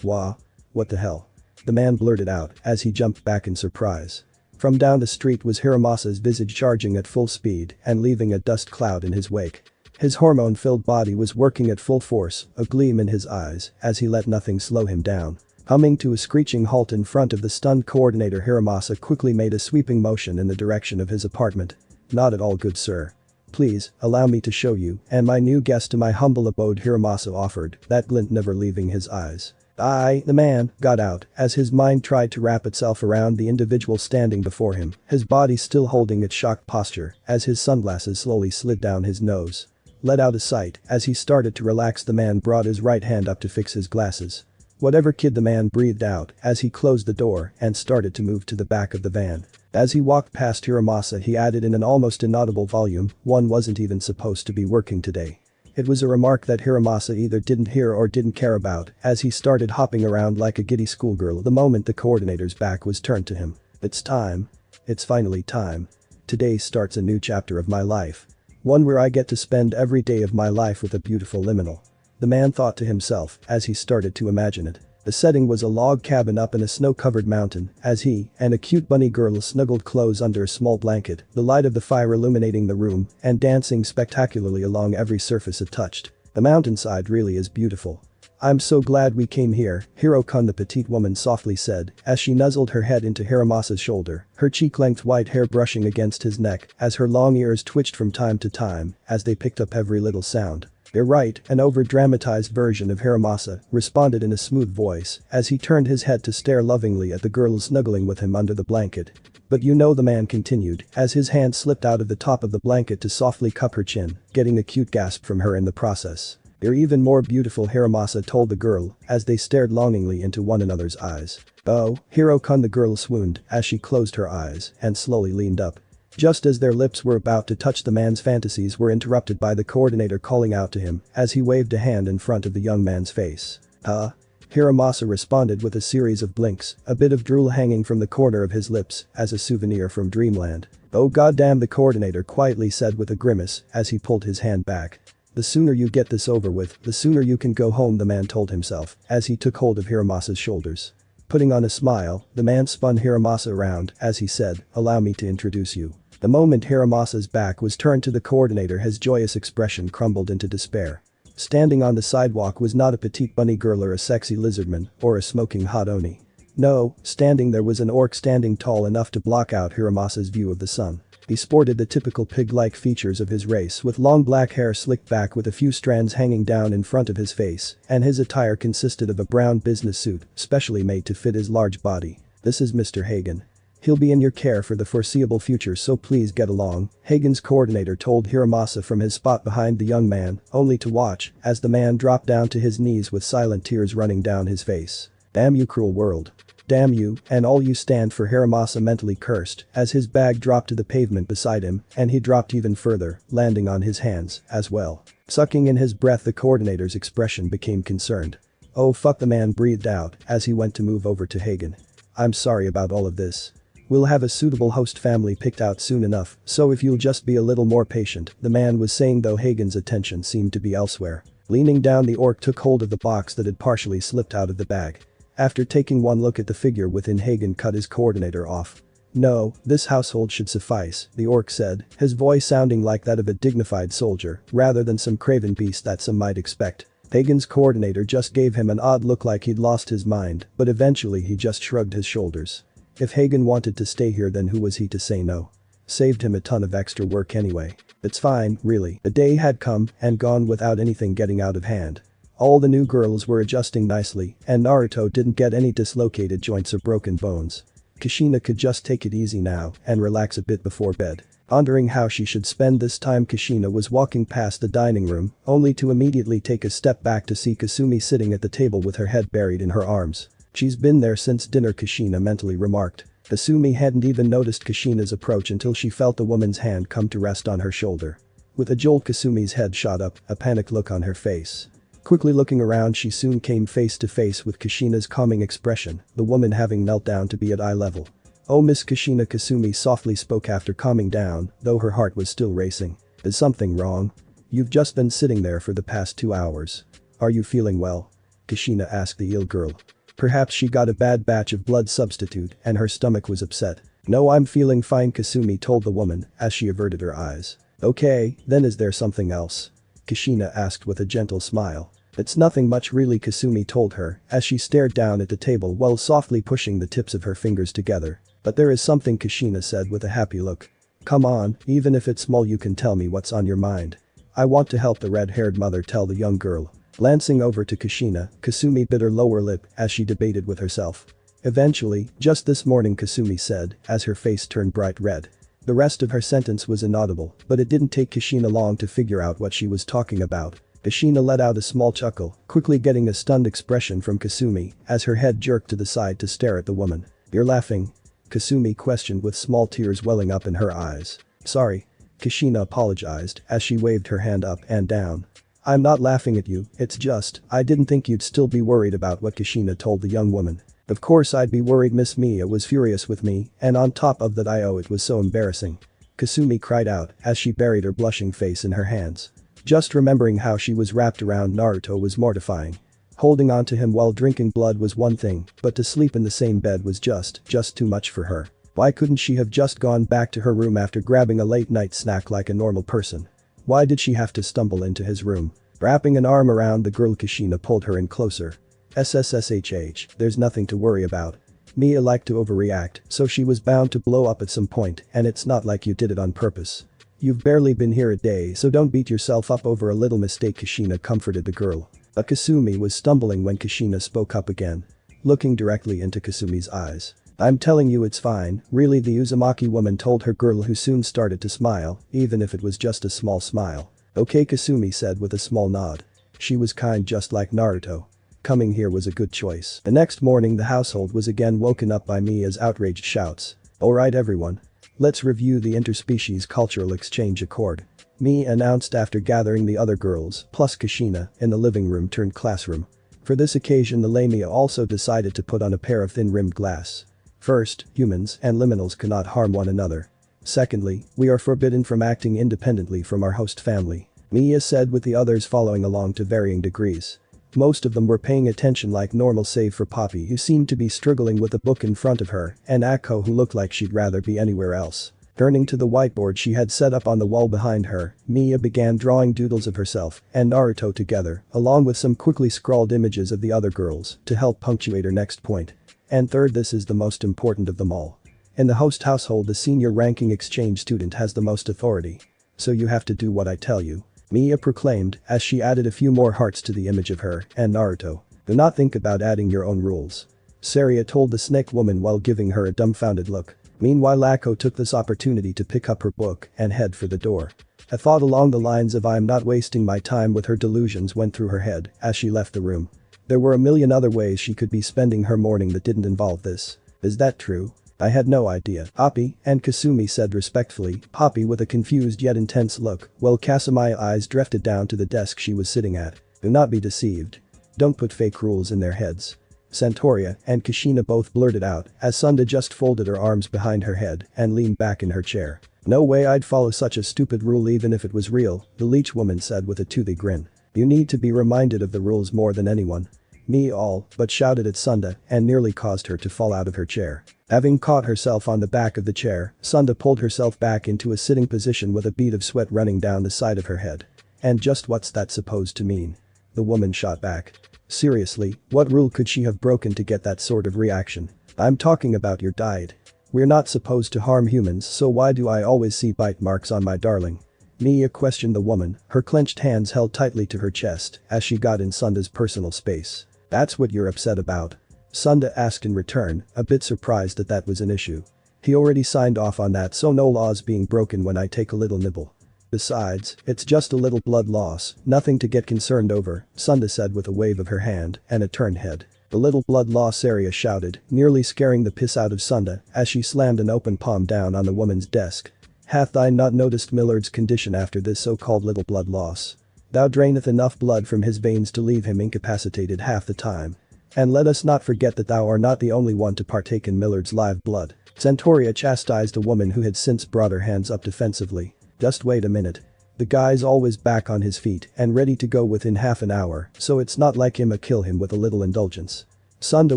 What the hell?" the man blurted out as he jumped back in surprise. From down the street was Hiramasa's visage, charging at full speed and leaving a dust cloud in his wake. His hormone-filled body was working at full force, a gleam in his eyes as he let nothing slow him down. Humming to a screeching halt in front of the stunned coordinator, Hiramasa quickly made a sweeping motion in the direction of his apartment. "Not at all, good sir. Please, allow me to show you and my new guest to my humble abode," Hiramasa offered, that glint never leaving his eyes. The man got out as his mind tried to wrap itself around the individual standing before him, his body still holding its shocked posture as his sunglasses slowly slid down his nose. Let out a sight as he started to relax, the man brought his right hand up to fix his glasses. "Whatever, kid," the man breathed out as he closed the door and started to move to the back of the van. As he walked past Hiramasa, he added in an almost inaudible volume, "One wasn't even supposed to be working today." It was a remark that Hiramasa either didn't hear or didn't care about as he started hopping around like a giddy schoolgirl the moment the coordinator's back was turned to him. "It's time. It's finally time. Today starts a new chapter of my life. One where I get to spend every day of my life with a beautiful liminal," the man thought to himself as he started to imagine it. The setting was a log cabin up in a snow-covered mountain as he and a cute bunny girl snuggled close under a small blanket, the light of the fire illuminating the room and dancing spectacularly along every surface it touched. The mountainside really is beautiful. I'm so glad we came here, Hiro-kun, the petite woman softly said as she nuzzled her head into Hiramasa's shoulder, her cheek-length white hair brushing against his neck as her long ears twitched from time to time as they picked up every little sound. "You're right," an over-dramatized version of Hiramasa responded in a smooth voice as he turned his head to stare lovingly at the girl snuggling with him under the blanket. "But you know," the man continued as his hand slipped out of the top of the blanket to softly cup her chin, getting a cute gasp from her in the process. "You're even more beautiful," Hiramasa told the girl as they stared longingly into one another's eyes. "Oh," Hiro-kun, the girl swooned as she closed her eyes and slowly leaned up. Just as their lips were about to touch, the man's fantasies were interrupted by the coordinator calling out to him as he waved a hand in front of the young man's face. "Huh?" Hiramasa responded with a series of blinks, a bit of drool hanging from the corner of his lips as a souvenir from dreamland. "Oh goddamn," the coordinator quietly said with a grimace as he pulled his hand back. "The sooner you get this over with, the sooner you can go home," the man told himself as he took hold of Hiramasa's shoulders. Putting on a smile, the man spun Hiramasa around as he said, "Allow me to introduce you." The moment Hiramasa's back was turned to the coordinator, his joyous expression crumbled into despair. Standing on the sidewalk was not a petite bunny girl or a sexy lizardman or a smoking hot oni. No, standing there was an orc standing tall enough to block out Hiramasa's view of the sun. He sported the typical pig-like features of his race with long black hair slicked back with a few strands hanging down in front of his face, and his attire consisted of a brown business suit, specially made to fit his large body. "This is Mr. Hagen. He'll be in your care for the foreseeable future, so please get along," Hagen's coordinator told Hiramasa from his spot behind the young man, only to watch as the man dropped down to his knees with silent tears running down his face. "Damn you, cruel world. Damn you and all you stand for," Hiramasa mentally cursed as his bag dropped to the pavement beside him and he dropped even further, landing on his hands as well. Sucking in his breath, the coordinator's expression became concerned. "Oh fuck," the man breathed out as he went to move over to Hagen. "I'm sorry about all of this. We'll have a suitable host family picked out soon enough, so if you'll just be a little more patient," the man was saying, though Hagen's attention seemed to be elsewhere. Leaning down, the orc took hold of the box that had partially slipped out of the bag. After taking one look at the figure within, Hagen cut his coordinator off. "No, this household should suffice," the orc said, his voice sounding like that of a dignified soldier rather than some craven beast that some might expect. Hagen's coordinator just gave him an odd look like he'd lost his mind, but eventually he just shrugged his shoulders. If Hagen wanted to stay here, then who was he to say no? Saved him a ton of extra work anyway. It's fine, really. The day had come and gone without anything getting out of hand. All the new girls were adjusting nicely, and Naruto didn't get any dislocated joints or broken bones. Kushina could just take it easy now and relax a bit before bed. Pondering how she should spend this time, Kushina was walking past the dining room, only to immediately take a step back to see Kasumi sitting at the table with her head buried in her arms. "She's been there since dinner," Kushina mentally remarked. Kasumi hadn't even noticed Kushina's approach until she felt the woman's hand come to rest on her shoulder. With a jolt, Kasumi's head shot up, a panicked look on her face. Quickly looking around, she soon came face to face with Kushina's calming expression, the woman having knelt down to be at eye level. "Oh, Miss Kushina," Kasumi softly spoke after calming down, though her heart was still racing. "Is something wrong? You've just been sitting there for the past 2 hours. Are you feeling well?" Kushina asked the ill girl. Perhaps she got a bad batch of blood substitute and her stomach was upset. "No, I'm feeling fine," Kasumi told the woman as she averted her eyes. "Okay, then is there something else?" Kushina asked with a gentle smile. "It's nothing much really," Kasumi told her as she stared down at the table while softly pushing the tips of her fingers together. "But there is something," Kushina said with a happy look. "Come on, even if it's small, you can tell me what's on your mind." "I want to help the red-haired mother tell the young girl." Glancing over to Kushina, Kasumi bit her lower lip as she debated with herself. "Eventually, just this morning," Kasumi said as her face turned bright red. The rest of her sentence was inaudible, but it didn't take Kushina long to figure out what she was talking about. Kushina let out a small chuckle, quickly getting a stunned expression from Kasumi as her head jerked to the side to stare at the woman. "You're laughing?" Kasumi questioned with small tears welling up in her eyes. "Sorry." Kushina apologized as she waved her hand up and down. "I'm not laughing at you, it's just, I didn't think you'd still be worried about what," Kushina told the young woman. "Of course I'd be worried. Miss Mia was furious with me, and on top of that it was so embarrassing." Kasumi cried out as she buried her blushing face in her hands. Just remembering how she was wrapped around Naruto was mortifying. Holding on to him while drinking blood was one thing, but to sleep in the same bed was just too much for her. Why couldn't she have just gone back to her room after grabbing a late night snack like a normal person? Why did she have to stumble into his room? Wrapping an arm around the girl, Kushina pulled her in closer. SSSHH, there's nothing to worry about. Mia liked to overreact, so she was bound to blow up at some point, and it's not like you did it on purpose. You've barely been here a day, so don't beat yourself up over a little mistake, Kushina comforted the girl. Kasumi was stumbling when Kushina spoke up again. Looking directly into Kasumi's eyes. I'm telling you it's fine, really, the Uzumaki woman told her girl, who soon started to smile, even if it was just a small smile. Okay, Kasumi said with a small nod. She was kind, just like Naruto. Coming here was a good choice. The next morning the household was again woken up by Mia's outraged shouts. Alright everyone. Let's review the interspecies cultural exchange accord. Mia announced after gathering the other girls, plus Kushina, in the living room turned classroom. For this occasion the Lamia also decided to put on a pair of thin-rimmed glass. First, humans and liminals cannot harm one another. Secondly, we are forbidden from acting independently from our host family. Mia said, with the others following along to varying degrees. Most of them were paying attention like normal, save for Poppy, who seemed to be struggling with a book in front of her, and Akko, who looked like she'd rather be anywhere else. Turning to the whiteboard she had set up on the wall behind her, Mia began drawing doodles of herself and Naruto together, along with some quickly scrawled images of the other girls, to help punctuate her next point. And third, this is the most important of them all. In the host household, the senior ranking exchange student has the most authority. So you have to do what I tell you. Mia proclaimed as she added a few more hearts to the image of her and Naruto. Do not think about adding your own rules. Saria told the snake woman while giving her a dumbfounded look. Meanwhile, Akko took this opportunity to pick up her book and head for the door. A thought along the lines of "I'm not wasting my time with her delusions" went through her head as she left the room. There were a million other ways she could be spending her morning that didn't involve this. Is that true? I had no idea. Poppy and Kasumi said respectfully, Poppy with a confused yet intense look, while Kasumi's eyes drifted down to the desk she was sitting at. Do not be deceived. Don't put fake rules in their heads. Santoria and Kushina both blurted out as Sunda just folded her arms behind her head and leaned back in her chair. No way I'd follow such a stupid rule even if it was real, the leech woman said with a toothy grin. You need to be reminded of the rules more than anyone. Me all but shouted at Sunda and nearly caused her to fall out of her chair. Having caught herself on the back of the chair, Sunda pulled herself back into a sitting position with a bead of sweat running down the side of her head. And just what's that supposed to mean? The woman shot back. Seriously, what rule could she have broken to get that sort of reaction? I'm talking about your diet. We're not supposed to harm humans, so why do I always see bite marks on my darling? Mia questioned the woman, her clenched hands held tightly to her chest as she got in Sunda's personal space. That's what you're upset about? Sunda asked in return, a bit surprised that that was an issue. He already signed off on that, so no laws being broken when I take a little nibble. Besides, it's just a little blood loss, nothing to get concerned over, Sunda said with a wave of her hand and a turned head. The little blood loss, Arya shouted, nearly scaring the piss out of Sunda as she slammed an open palm down on the woman's desk. Hath thou not noticed Millard's condition after this so-called little blood loss? Thou draineth enough blood from his veins to leave him incapacitated half the time. And let us not forget that thou art not the only one to partake in Millard's live blood. Santoria chastised a woman who had since brought her hands up defensively. Just wait a minute. The guy's always back on his feet and ready to go within half an hour, so it's not like him to kill him with a little indulgence. Sunda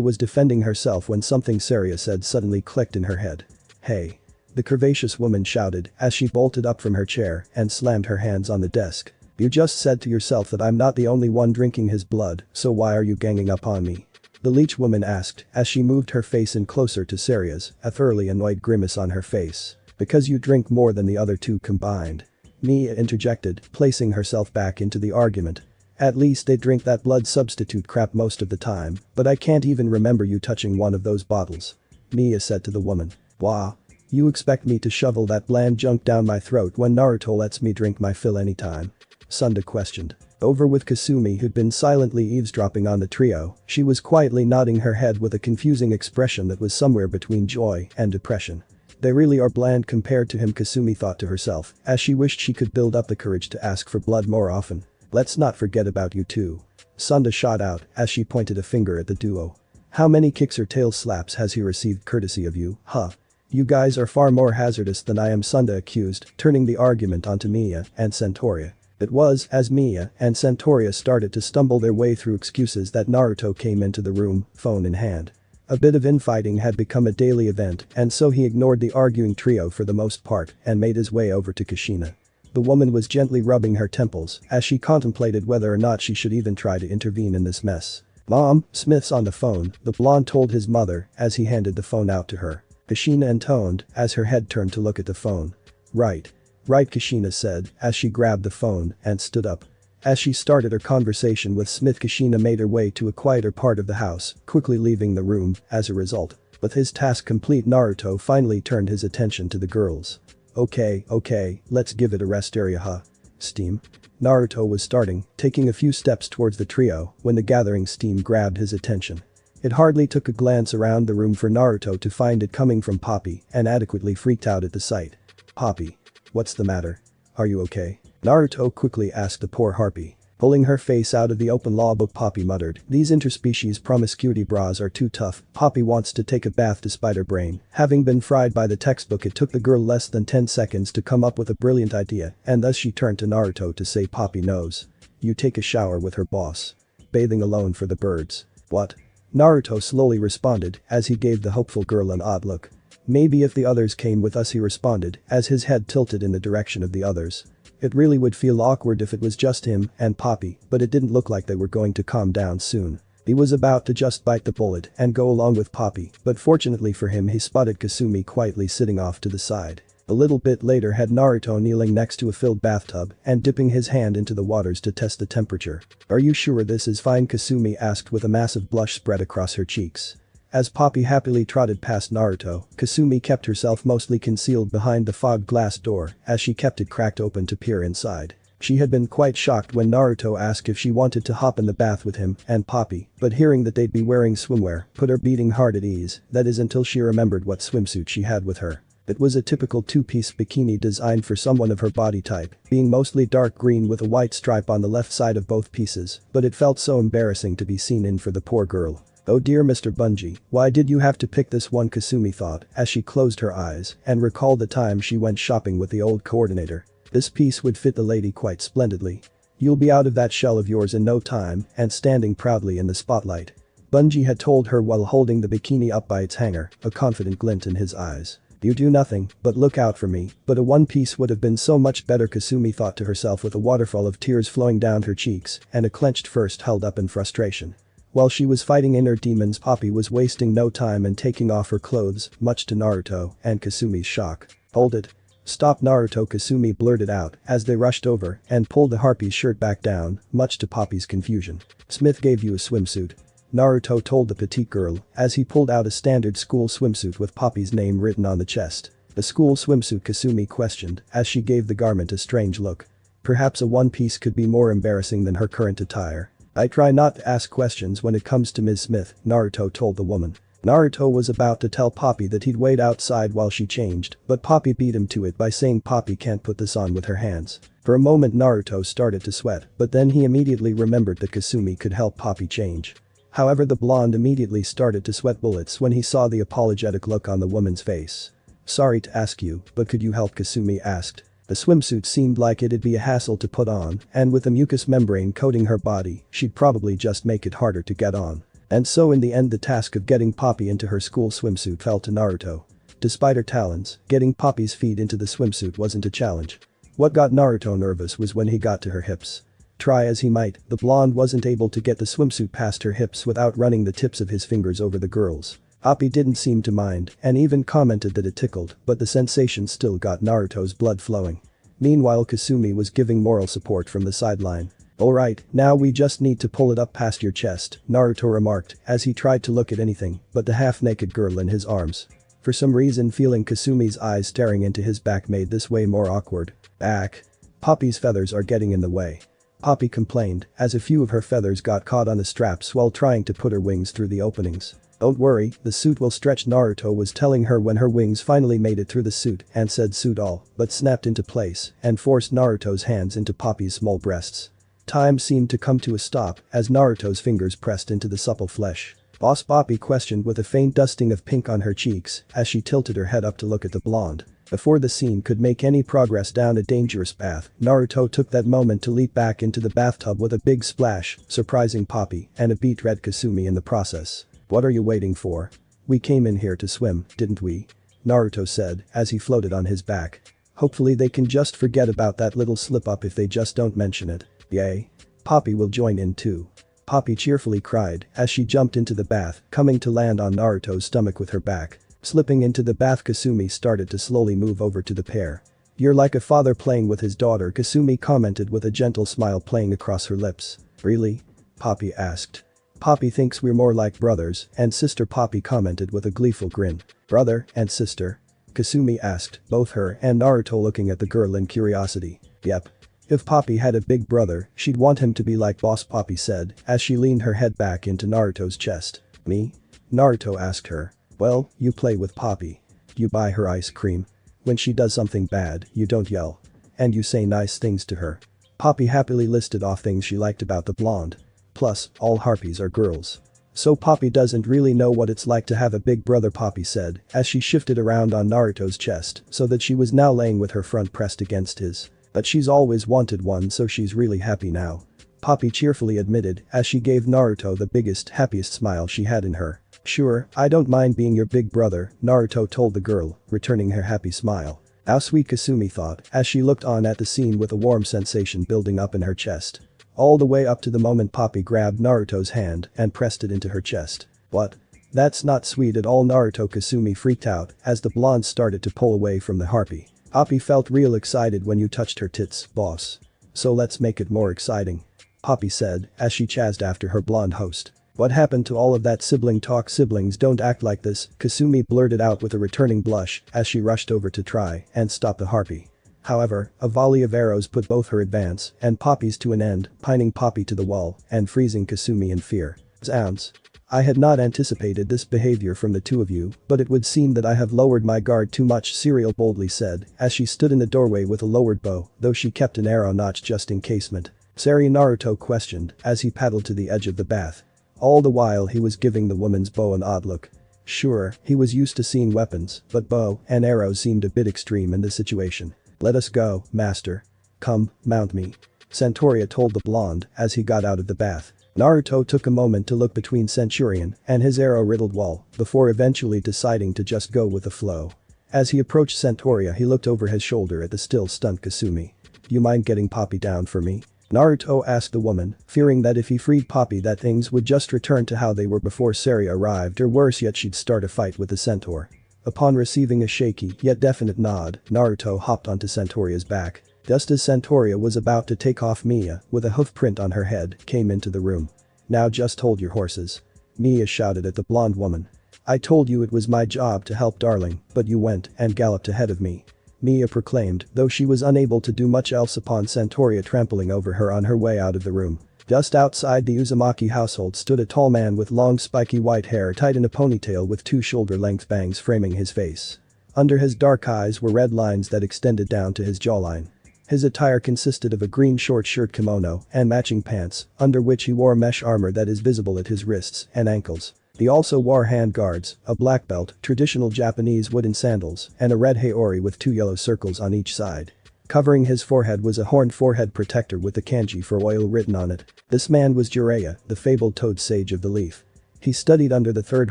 was defending herself when something Saria said suddenly clicked in her head. Hey. The curvaceous woman shouted as she bolted up from her chair and slammed her hands on the desk. You just said to yourself that I'm not the only one drinking his blood, so why are you ganging up on me? The leech woman asked as she moved her face in closer to Saria's, a thoroughly annoyed grimace on her face. Because you drink more than the other two combined. Mia interjected, placing herself back into the argument. At least they drink that blood substitute crap most of the time, but I can't even remember you touching one of those bottles. Mia said to the woman. Wah. You expect me to shovel that bland junk down my throat when Naruto lets me drink my fill anytime? Sunda questioned. Over with Kasumi, who'd been silently eavesdropping on the trio, she was quietly nodding her head with a confusing expression that was somewhere between joy and depression. They really are bland compared to him, Kasumi thought to herself, as she wished she could build up the courage to ask for blood more often. Let's not forget about you too. Sunda shot out as she pointed a finger at the duo. How many kicks or tail slaps has he received courtesy of you, huh? You guys are far more hazardous than I am, Sunda accused, turning the argument onto Mia and Santoria. It was as Mia and Santoria started to stumble their way through excuses that Naruto came into the room, phone in hand. A bit of infighting had become a daily event, and so he ignored the arguing trio for the most part and made his way over to Kushina. The woman was gently rubbing her temples as she contemplated whether or not she should even try to intervene in this mess. "Mom, Smith's on the phone," the blonde told his mother as he handed the phone out to her. Kashina intoned as her head turned to look at the phone. Right. Right, Kashina said as she grabbed the phone and stood up. As she started her conversation with Smith, Kashina made her way to a quieter part of the house, quickly leaving the room as a result. With his task complete, Naruto finally turned his attention to the girls. Okay, let's give it a rest area, huh? Steam. Naruto was starting, taking a few steps towards the trio when the gathering steam grabbed his attention. It hardly took a glance around the room for Naruto to find it coming from Poppy and adequately freaked out at the sight. "Poppy. What's the matter? Are you okay?" Naruto quickly asked the poor harpy. Pulling her face out of the open law book, Poppy muttered, "These interspecies promiscuity bras are too tough. Poppy wants to take a bath despite her brain. Having been fried by the textbook, it took the girl less than 10 seconds to come up with a brilliant idea, and thus she turned to Naruto to say Poppy knows. You take a shower with her boss. Bathing alone for the birds." "What?" Naruto slowly responded as he gave the hopeful girl an odd look. "Maybe if the others came with us," he responded as his head tilted in the direction of the others. It really would feel awkward if it was just him and Poppy, but it didn't look like they were going to calm down soon. He was about to just bite the bullet and go along with Poppy, but fortunately for him he spotted Kasumi quietly sitting off to the side. A little bit later had Naruto kneeling next to a filled bathtub and dipping his hand into the waters to test the temperature. "Are you sure this is fine?" Kasumi asked with a massive blush spread across her cheeks. As Poppy happily trotted past Naruto, Kasumi kept herself mostly concealed behind the fogged glass door as she kept it cracked open to peer inside. She had been quite shocked when Naruto asked if she wanted to hop in the bath with him and Poppy, but hearing that they'd be wearing swimwear put her beating heart at ease, that is until she remembered what swimsuit she had with her. It was a typical two-piece bikini designed for someone of her body type, being mostly dark green with a white stripe on the left side of both pieces, but it felt so embarrassing to be seen in for the poor girl. "Oh dear, Mr. Bungie, why did you have to pick this one?" Kasumi thought as she closed her eyes and recalled the time she went shopping with the old coordinator. This piece would fit the lady quite splendidly. "You'll be out of that shell of yours in no time," and standing proudly in the spotlight. Bungie had told her while holding the bikini up by its hanger, a confident glint in his eyes. "You do nothing but look out for me, but a one piece would have been so much better," Kasumi thought to herself with a waterfall of tears flowing down her cheeks and a clenched fist held up in frustration. While she was fighting inner demons, Poppy was wasting no time and taking off her clothes, much to Naruto and Kasumi's shock. "Hold it. Stop, Naruto," Kasumi blurted out as they rushed over and pulled the harpy's shirt back down, much to Poppy's confusion. "Smith gave you a swimsuit," Naruto told the petite girl as he pulled out a standard school swimsuit with Poppy's name written on the chest. "A school swimsuit?" Kasumi questioned as she gave the garment a strange look. Perhaps a one-piece could be more embarrassing than her current attire. "I try not to ask questions when it comes to Ms. Smith," Naruto told the woman. Naruto was about to tell Poppy that he'd wait outside while she changed, but Poppy beat him to it by saying Poppy can't put this on with her hands. For a moment Naruto started to sweat, but then he immediately remembered that Kasumi could help Poppy change. However, the blonde immediately started to sweat bullets when he saw the apologetic look on the woman's face. "Sorry to ask you, but could you help?" Kasumi asked. The swimsuit seemed like it'd be a hassle to put on, and with the mucous membrane coating her body, she'd probably just make it harder to get on. And so in the end the task of getting Poppy into her school swimsuit fell to Naruto. Despite her talents, getting Poppy's feet into the swimsuit wasn't a challenge. What got Naruto nervous was when he got to her hips. Try as he might, the blonde wasn't able to get the swimsuit past her hips without running the tips of his fingers over the girls. Poppy didn't seem to mind and even commented that it tickled, but the sensation still got Naruto's blood flowing. Meanwhile, Kasumi was giving moral support from the sideline. "Alright, now we just need to pull it up past your chest," Naruto remarked as he tried to look at anything but the half-naked girl in his arms. For some reason, feeling Kasumi's eyes staring into his back made this way more awkward. "Back. Poppy's feathers are getting in the way," Poppy complained as a few of her feathers got caught on the straps while trying to put her wings through the openings. "Don't worry, the suit will stretch," Naruto was telling her when her wings finally made it through the suit and said suit all, but snapped into place and forced Naruto's hands into Poppy's small breasts. Time seemed to come to a stop as Naruto's fingers pressed into the supple flesh. "Boss?" Poppy questioned with a faint dusting of pink on her cheeks as she tilted her head up to look at the blonde. Before the scene could make any progress down a dangerous path, Naruto took that moment to leap back into the bathtub with a big splash, surprising Poppy and a beet red Kasumi in the process. "What are you waiting for? We came in here to swim, didn't we?" Naruto said as he floated on his back. Hopefully they can just forget about that little slip-up if they just don't mention it. Yay. Poppy will join in too. Poppy cheerfully cried as she jumped into the bath, coming to land on Naruto's stomach with her back. Slipping into the bath, Kasumi started to slowly move over to the pair. "You're like a father playing with his daughter," Kasumi commented with a gentle smile playing across her lips. "Really?" Poppy asked. "Poppy thinks we're more like brothers and sister," Poppy commented with a gleeful grin. "Brother and sister?" Kasumi asked, both her and Naruto looking at the girl in curiosity. "Yep. If Poppy had a big brother, she'd want him to be like boss," Poppy said as she leaned her head back into Naruto's chest. "Me?" Naruto asked her. "Well, you play with Poppy. You buy her ice cream. When she does something bad, you don't yell. And you say nice things to her." Poppy happily listed off things she liked about the blonde. "Plus, all harpies are girls. So Poppy doesn't really know what it's like to have a big brother," Poppy said as she shifted around on Naruto's chest so that she was now laying with her front pressed against his. "But she's always wanted one, so she's really happy now," Poppy cheerfully admitted as she gave Naruto the biggest, happiest smile she had in her. "Sure, I don't mind being your big brother," Naruto told the girl, returning her happy smile. "How sweet," Kasumi thought as she looked on at the scene with a warm sensation building up in her chest. All the way up to the moment Poppy grabbed Naruto's hand and pressed it into her chest. "What? That's not sweet at all," Naruto. Kasumi freaked out as the blonde started to pull away from the harpy. "Poppy felt real excited when you touched her tits, boss. So let's make it more exciting," Poppy said as she chased after her blonde host. "What happened to all of that sibling talk? Siblings don't act like this," Kasumi blurted out with a returning blush as she rushed over to try and stop the harpy. However, a volley of arrows put both her advance and Poppy's to an end, pinning Poppy to the wall and freezing Kasumi in fear. "Zounds. I had not anticipated this behavior from the two of you, but it would seem that I have lowered my guard too much," Serial boldly said as she stood in the doorway with a lowered bow, though she kept an arrow notch just in casement. "Sari?" Naruto questioned as he paddled to the edge of the bath. All the while he was giving the woman's bow an odd look. Sure, he was used to seeing weapons, but bow and arrows seemed a bit extreme in this situation. "Let us go, master. Come, mount me," Santoria told the blonde as he got out of the bath. Naruto took a moment to look between Centurion and his arrow-riddled wall before eventually deciding to just go with the flow. As he approached Santoria, he looked over his shoulder at the still stunned Kasumi. "You mind getting Poppy down for me?" Naruto asked the woman, fearing that if he freed Poppy that things would just return to how they were before Saria arrived, or worse yet she'd start a fight with the centaur. Upon receiving a shaky yet definite nod, Naruto hopped onto Santoria's back. Just as Santoria was about to take off, Mia, with a hoof print on her head, came into the room. "Now just hold your horses," Mia shouted at the blonde woman. "I told you it was my job to help darling, but you went and galloped ahead of me," Mia proclaimed, though she was unable to do much else upon Santoria trampling over her on her way out of the room. Just outside the Uzumaki household stood a tall man with long spiky white hair tied in a ponytail with two shoulder-length bangs framing his face. Under his dark eyes were red lines that extended down to his jawline. His attire consisted of a green short shirt kimono and matching pants, under which he wore mesh armor that is visible at his wrists and ankles. He also wore hand guards, a black belt, traditional Japanese wooden sandals, and a red haori with two yellow circles on each side. Covering his forehead was a horned forehead protector with the kanji for oil written on it. This man was Jiraiya, the fabled toad sage of the leaf. He studied under the third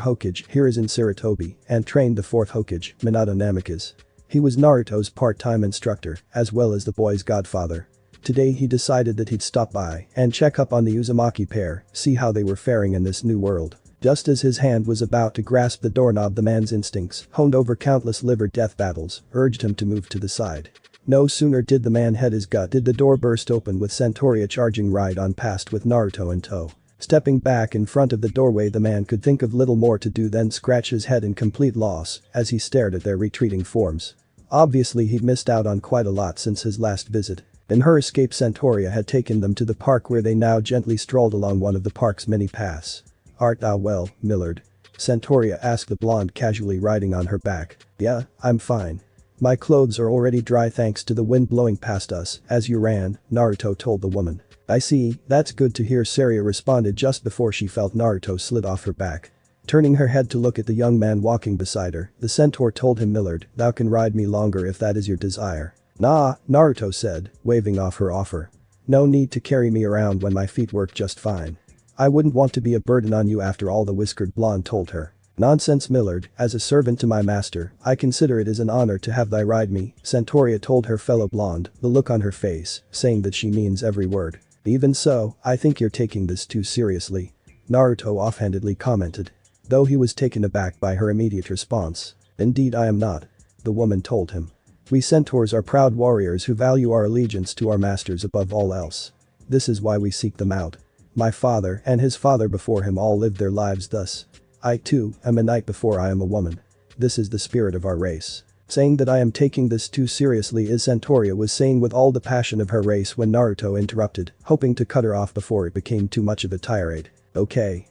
Hokage, Hiruzen Sarutobi, and trained the fourth Hokage, Minato Namikaze. He was Naruto's part-time instructor, as well as the boy's godfather. Today he decided that he'd stop by and check up on the Uzumaki pair, see how they were faring in this new world. Just as his hand was about to grasp the doorknob, the man's instincts, honed over countless liver-death battles, urged him to move to the side. No sooner did the man head his gut did the door burst open with Santoria charging right on past with Naruto in tow. Stepping back in front of the doorway, the man could think of little more to do than scratch his head in complete loss as he stared at their retreating forms. Obviously he'd missed out on quite a lot since his last visit. In her escape, Santoria had taken them to the park where they now gently strolled along one of the park's many paths. "Art thou well, Millard?" Santoria asked the blonde, casually riding on her back. "Yeah, I'm fine. My clothes are already dry thanks to the wind blowing past us as you ran," Naruto told the woman. "I see, that's good to hear," Saria responded just before she felt Naruto slid off her back. Turning her head to look at the young man walking beside her, the centaur told him, "Millard, thou can ride me longer if that is your desire." "Nah," Naruto said, waving off her offer. "No need to carry me around when my feet work just fine. I wouldn't want to be a burden on you after all," the whiskered blonde told her. Nonsense, Millard, as a servant to my master, I consider it is an honor to have thy ride me, Santoria told her fellow blonde, the look on her face, saying that she means every word. Even so, I think you're taking this too seriously. Naruto offhandedly commented. Though he was taken aback by her immediate response. Indeed I am not. The woman told him. We centaurs are proud warriors who value our allegiance to our masters above all else. This is why we seek them out. My father and his father before him all lived their lives thus. I too am a knight before I am a woman. This is the spirit of our race. Saying that I am taking this too seriously is Santoria was saying with all the passion of her race when Naruto interrupted, hoping to cut her off before it became too much of a tirade. Okay.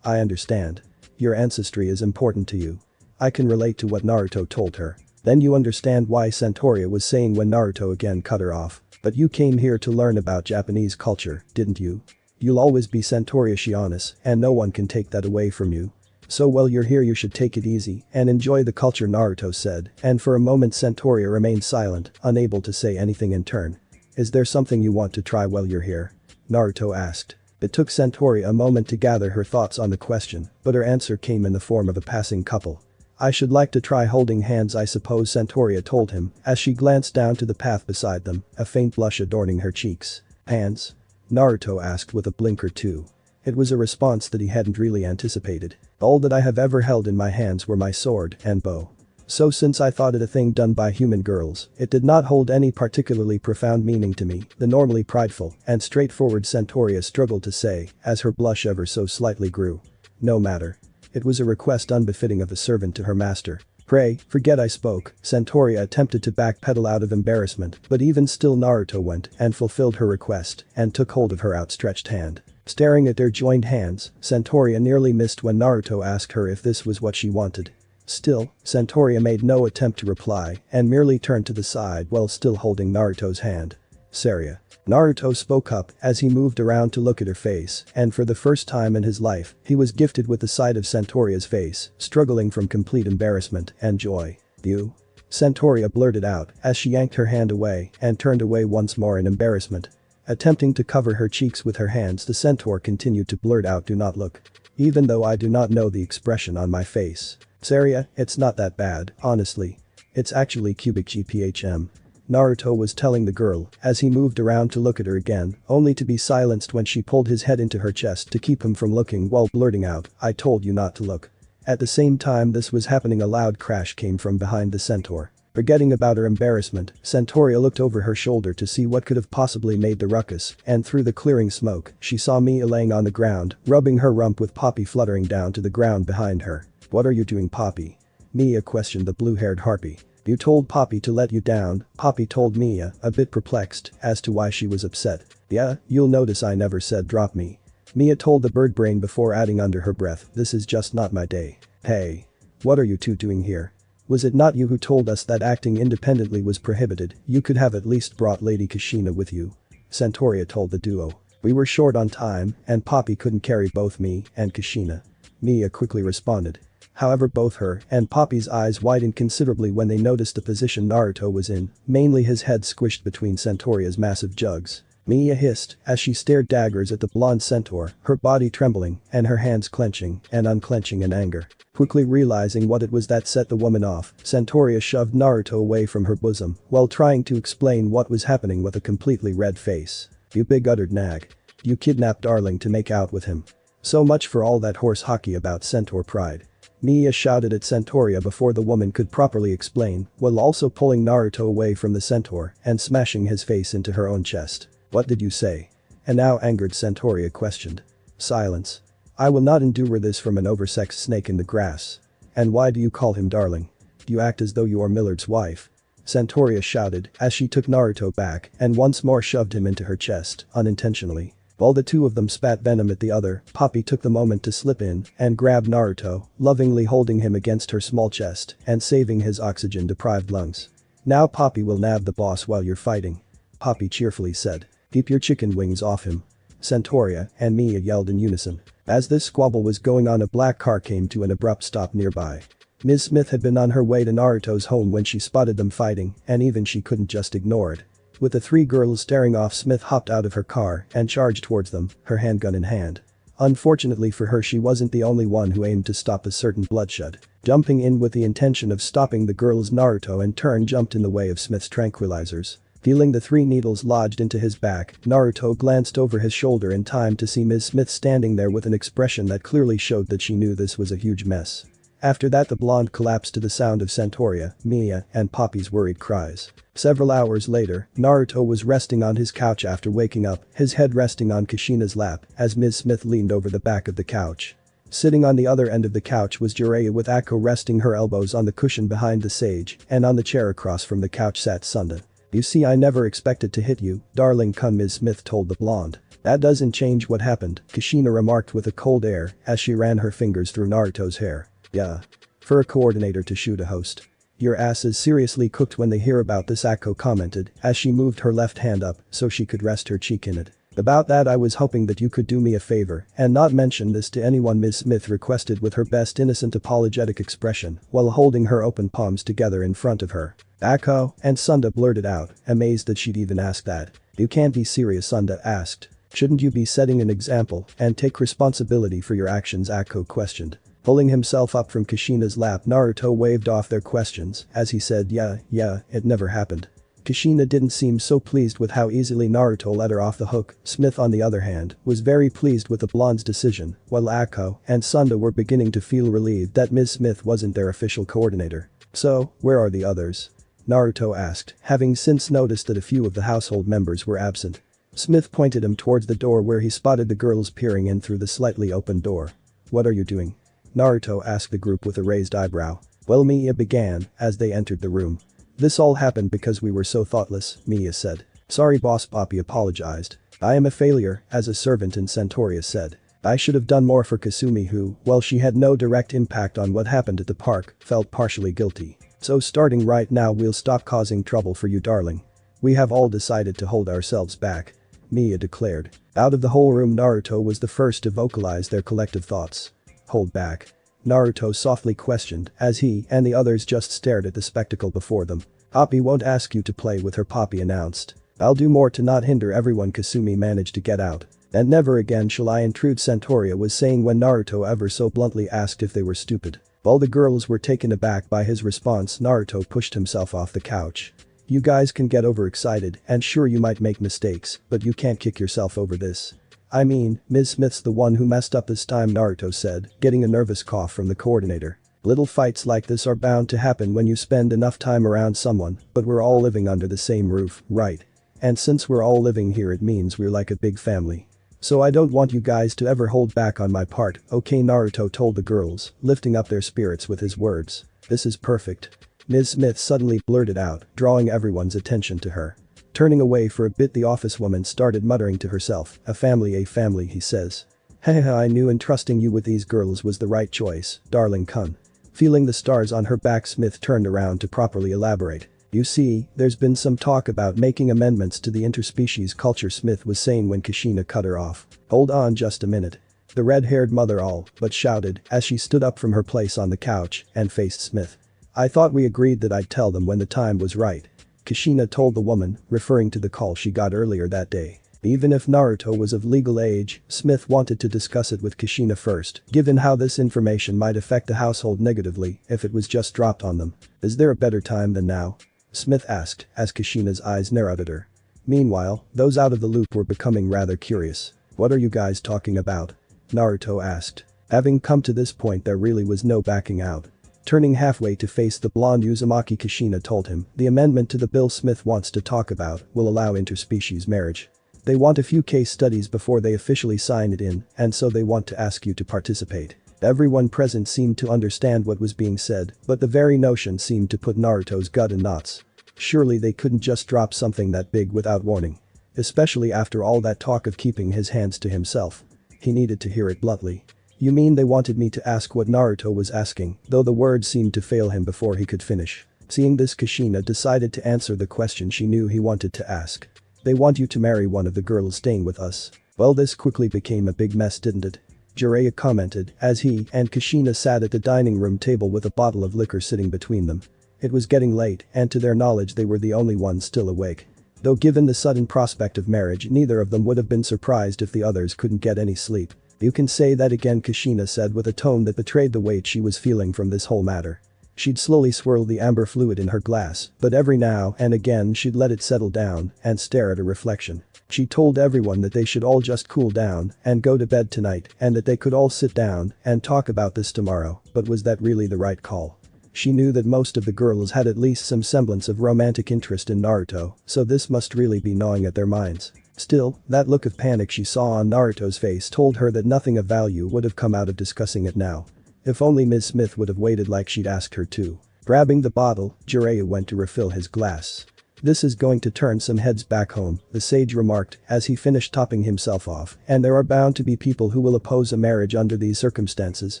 I understand. Your ancestry is important to you. I can relate to what Naruto told her. Then you understand why Santoria was saying when Naruto again cut her off. But you came here to learn about Japanese culture, didn't you? You'll always be Santoria Shionis, and no one can take that away from you. So while you're here you should take it easy and enjoy the culture, Naruto said, and for a moment Santoria remained silent, unable to say anything in turn. Is there something you want to try while you're here? Naruto asked. It took Santoria a moment to gather her thoughts on the question, but her answer came in the form of a passing couple. I should like to try holding hands, I suppose, Santoria told him as she glanced down to the path beside them, a faint blush adorning her cheeks. Hands? Naruto asked with a blink or two. It was a response that he hadn't really anticipated. All that I have ever held in my hands were my sword and bow. So since I thought it a thing done by human girls, it did not hold any particularly profound meaning to me, the normally prideful and straightforward Santoria struggled to say as her blush ever so slightly grew. No matter. It was a request unbefitting of a servant to her master. Pray, forget I spoke, Santoria attempted to backpedal out of embarrassment, but even still Naruto went and fulfilled her request and took hold of her outstretched hand. Staring at their joined hands, Santoria nearly missed when Naruto asked her if this was what she wanted. Still, Santoria made no attempt to reply and merely turned to the side while still holding Naruto's hand. Saria. Naruto spoke up as he moved around to look at her face, and for the first time in his life, he was gifted with the sight of Santoria's face, struggling from complete embarrassment and joy. You? Santoria blurted out as she yanked her hand away and turned away once more in embarrassment. Attempting to cover her cheeks with her hands, the centaur continued to blurt out, do not look. Even though I do not know the expression on my face. Saria, it's not that bad, honestly. It's actually cubic GPHM. Naruto was telling the girl as he moved around to look at her again, only to be silenced when she pulled his head into her chest to keep him from looking while blurting out, I told you not to look. At the same time this was happening, a loud crash came from behind the centaur. Forgetting about her embarrassment, Santoria looked over her shoulder to see what could have possibly made the ruckus, and through the clearing smoke, she saw Mia laying on the ground, rubbing her rump with Poppy fluttering down to the ground behind her. What are you doing, Poppy? Mia questioned the blue-haired harpy. You told Poppy to let you down, Poppy told Mia, a bit perplexed as to why she was upset. Yeah, you'll notice I never said drop me. Mia told the bird brain before adding under her breath, this is just not my day. Hey. What are you two doing here? Was it not you who told us that acting independently was prohibited? You could have at least brought Lady Kushina with you. Santoria told the duo. We were short on time, and Poppy couldn't carry both me and Kushina. Mia quickly responded. However, both her and Poppy's eyes widened considerably when they noticed the position Naruto was in, mainly his head squished between Santoria's massive jugs. Mia hissed as she stared daggers at the blonde centaur, her body trembling and her hands clenching and unclenching in anger. Quickly realizing what it was that set the woman off, Santoria shoved Naruto away from her bosom while trying to explain what was happening with a completely red face. You big uttered nag. You kidnapped Darling to make out with him. So much for all that horse hockey about centaur pride. Mia shouted at Santoria before the woman could properly explain, while also pulling Naruto away from the centaur and smashing his face into her own chest. What did you say? An now angered Santoria questioned. Silence. I will not endure this from an oversexed snake in the grass. And why do you call him darling? You act as though you are Millard's wife. Santoria shouted as she took Naruto back and once more shoved him into her chest, unintentionally. While the two of them spat venom at the other, Poppy took the moment to slip in and grab Naruto, lovingly holding him against her small chest and saving his oxygen-deprived lungs. Now Poppy will nab the boss while you're fighting. Poppy cheerfully said. Keep your chicken wings off him. Santoria and Mia yelled in unison. As this squabble was going on, a black car came to an abrupt stop nearby. Ms. Smith had been on her way to Naruto's home when she spotted them fighting, and even she couldn't just ignore it. With the three girls staring off, Smith hopped out of her car and charged towards them, her handgun in hand. Unfortunately for her, she wasn't the only one who aimed to stop a certain bloodshed. Jumping in with the intention of stopping the girls, Naruto in turn jumped in the way of Smith's tranquilizers. Feeling the 3 needles lodged into his back, Naruto glanced over his shoulder in time to see Ms. Smith standing there with an expression that clearly showed that she knew this was a huge mess. After that, the blonde collapsed to the sound of Santoria, Mia, and Poppy's worried cries. Several hours later, Naruto was resting on his couch after waking up, his head resting on Kushina's lap as Ms. Smith leaned over the back of the couch. Sitting on the other end of the couch was Jiraiya, with Akko resting her elbows on the cushion behind the sage, and on the chair across from the couch sat Sunda. "You see, I never expected to hit you, darling Kun," Ms. Smith told the blonde. "That doesn't change what happened," Kushina remarked with a cold air as she ran her fingers through Naruto's hair. "Yeah. For a coordinator to shoot a host. Your ass is seriously cooked when they hear about this," Akko commented as she moved her left hand up so she could rest her cheek in it. "About that, I was hoping that you could do me a favor and not mention this to anyone," Ms. Smith requested with her best innocent apologetic expression while holding her open palms together in front of her. "Akko?" and Sunda blurted out, amazed that she'd even ask that. "You can't be serious," Sunda asked. "Shouldn't you be setting an example and take responsibility for your actions?" Akko questioned. Pulling himself up from Kushina's lap, Naruto waved off their questions as he said, yeah, it never happened." Kushina didn't seem so pleased with how easily Naruto let her off the hook. Smith, on the other hand, was very pleased with the blonde's decision, while Akko and Sunda were beginning to feel relieved that Ms. Smith wasn't their official coordinator. "So, where are the others?" Naruto asked, having since noticed that a few of the household members were absent. Smith pointed him towards the door where he spotted the girls peering in through the slightly open door. "What are you doing?" Naruto asked the group with a raised eyebrow. "Well," Mia began as they entered the room. "This all happened because we were so thoughtless," Mia said. "Sorry boss," Poppy apologized. "I am a failure as a servant," and Santoria said. "I should have done more for Kasumi, who, while she had no direct impact on what happened at the park, felt partially guilty. So starting right now, we'll stop causing trouble for you, darling. We have all decided to hold ourselves back," Mia declared. Out of the whole room, Naruto was the first to vocalize their collective thoughts. "Hold back?" Naruto softly questioned as he and the others just stared at the spectacle before them. "Poppy won't ask you to play with her," Poppy announced. "I'll do more to not hinder everyone," Kasumi managed to get out. "And never again shall I intrude," Santoria was saying when Naruto ever so bluntly asked if they were stupid. While the girls were taken aback by his response, Naruto pushed himself off the couch. "You guys can get overexcited, and sure, you might make mistakes, but you can't kick yourself over this. I mean, Ms. Smith's the one who messed up this time," Naruto said, getting a nervous cough from the coordinator. "Little fights like this are bound to happen when you spend enough time around someone, but we're all living under the same roof, right? And since we're all living here, it means we're like a big family. So I don't want you guys to ever hold back on my part, okay?" Naruto told the girls, lifting up their spirits with his words. "This is perfect," Ms. Smith suddenly blurted out, drawing everyone's attention to her. Turning away for a bit, the officewoman started muttering to herself, a family, he says. "Haha, I knew entrusting you with these girls was the right choice, darling Kun." Feeling the stars on her back, Smith turned around to properly elaborate. "You see, there's been some talk about making amendments to the interspecies culture," Smith was saying when Kushina cut her off. "Hold on just a minute." The red-haired mother all but shouted as she stood up from her place on the couch and faced Smith. "I thought we agreed that I'd tell them when the time was right," Kushina told the woman, referring to the call she got earlier that day. Even if Naruto was of legal age, Smith wanted to discuss it with Kushina first, given how this information might affect the household negatively if it was just dropped on them. "Is there a better time than now?" Smith asked as Kushina's eyes narrowed at her. Meanwhile, those out of the loop were becoming rather curious. "What are you guys talking about?" Naruto asked. Having come to this point, there really was no backing out. Turning halfway to face the blonde Uzumaki, Kushina told him the amendment to the bill Smith wants to talk about will allow interspecies marriage. They want a few case studies before they officially sign it in, and so they want to ask you to participate. Everyone present seemed to understand what was being said, but the very notion seemed to put Naruto's gut in knots. Surely they couldn't just drop something that big without warning. Especially after all that talk of keeping his hands to himself. He needed to hear it bluntly. "You mean they wanted me to ask what?" Naruto was asking, though the words seemed to fail him before he could finish. Seeing this, Kushina decided to answer the question she knew he wanted to ask. "They want you to marry one of the girls staying with us." Well, this quickly became a big mess, didn't it? Jiraiya commented as he and Kushina sat at the dining room table with a bottle of liquor sitting between them. It was getting late, and to their knowledge they were the only ones still awake. Though given the sudden prospect of marriage, neither of them would have been surprised if the others couldn't get any sleep. You can say that again, Kushina said with a tone that betrayed the weight she was feeling from this whole matter. She'd slowly swirl the amber fluid in her glass, but every now and again she'd let it settle down and stare at her reflection. She told everyone that they should all just cool down and go to bed tonight and that they could all sit down and talk about this tomorrow, but was that really the right call? She knew that most of the girls had at least some semblance of romantic interest in Naruto, so this must really be gnawing at their minds. Still, that look of panic she saw on Naruto's face told her that nothing of value would have come out of discussing it now. If only Ms. Smith would have waited like she'd asked her to. Grabbing the bottle, Jiraiya went to refill his glass. This is going to turn some heads back home, the sage remarked as he finished topping himself off, and there are bound to be people who will oppose a marriage under these circumstances,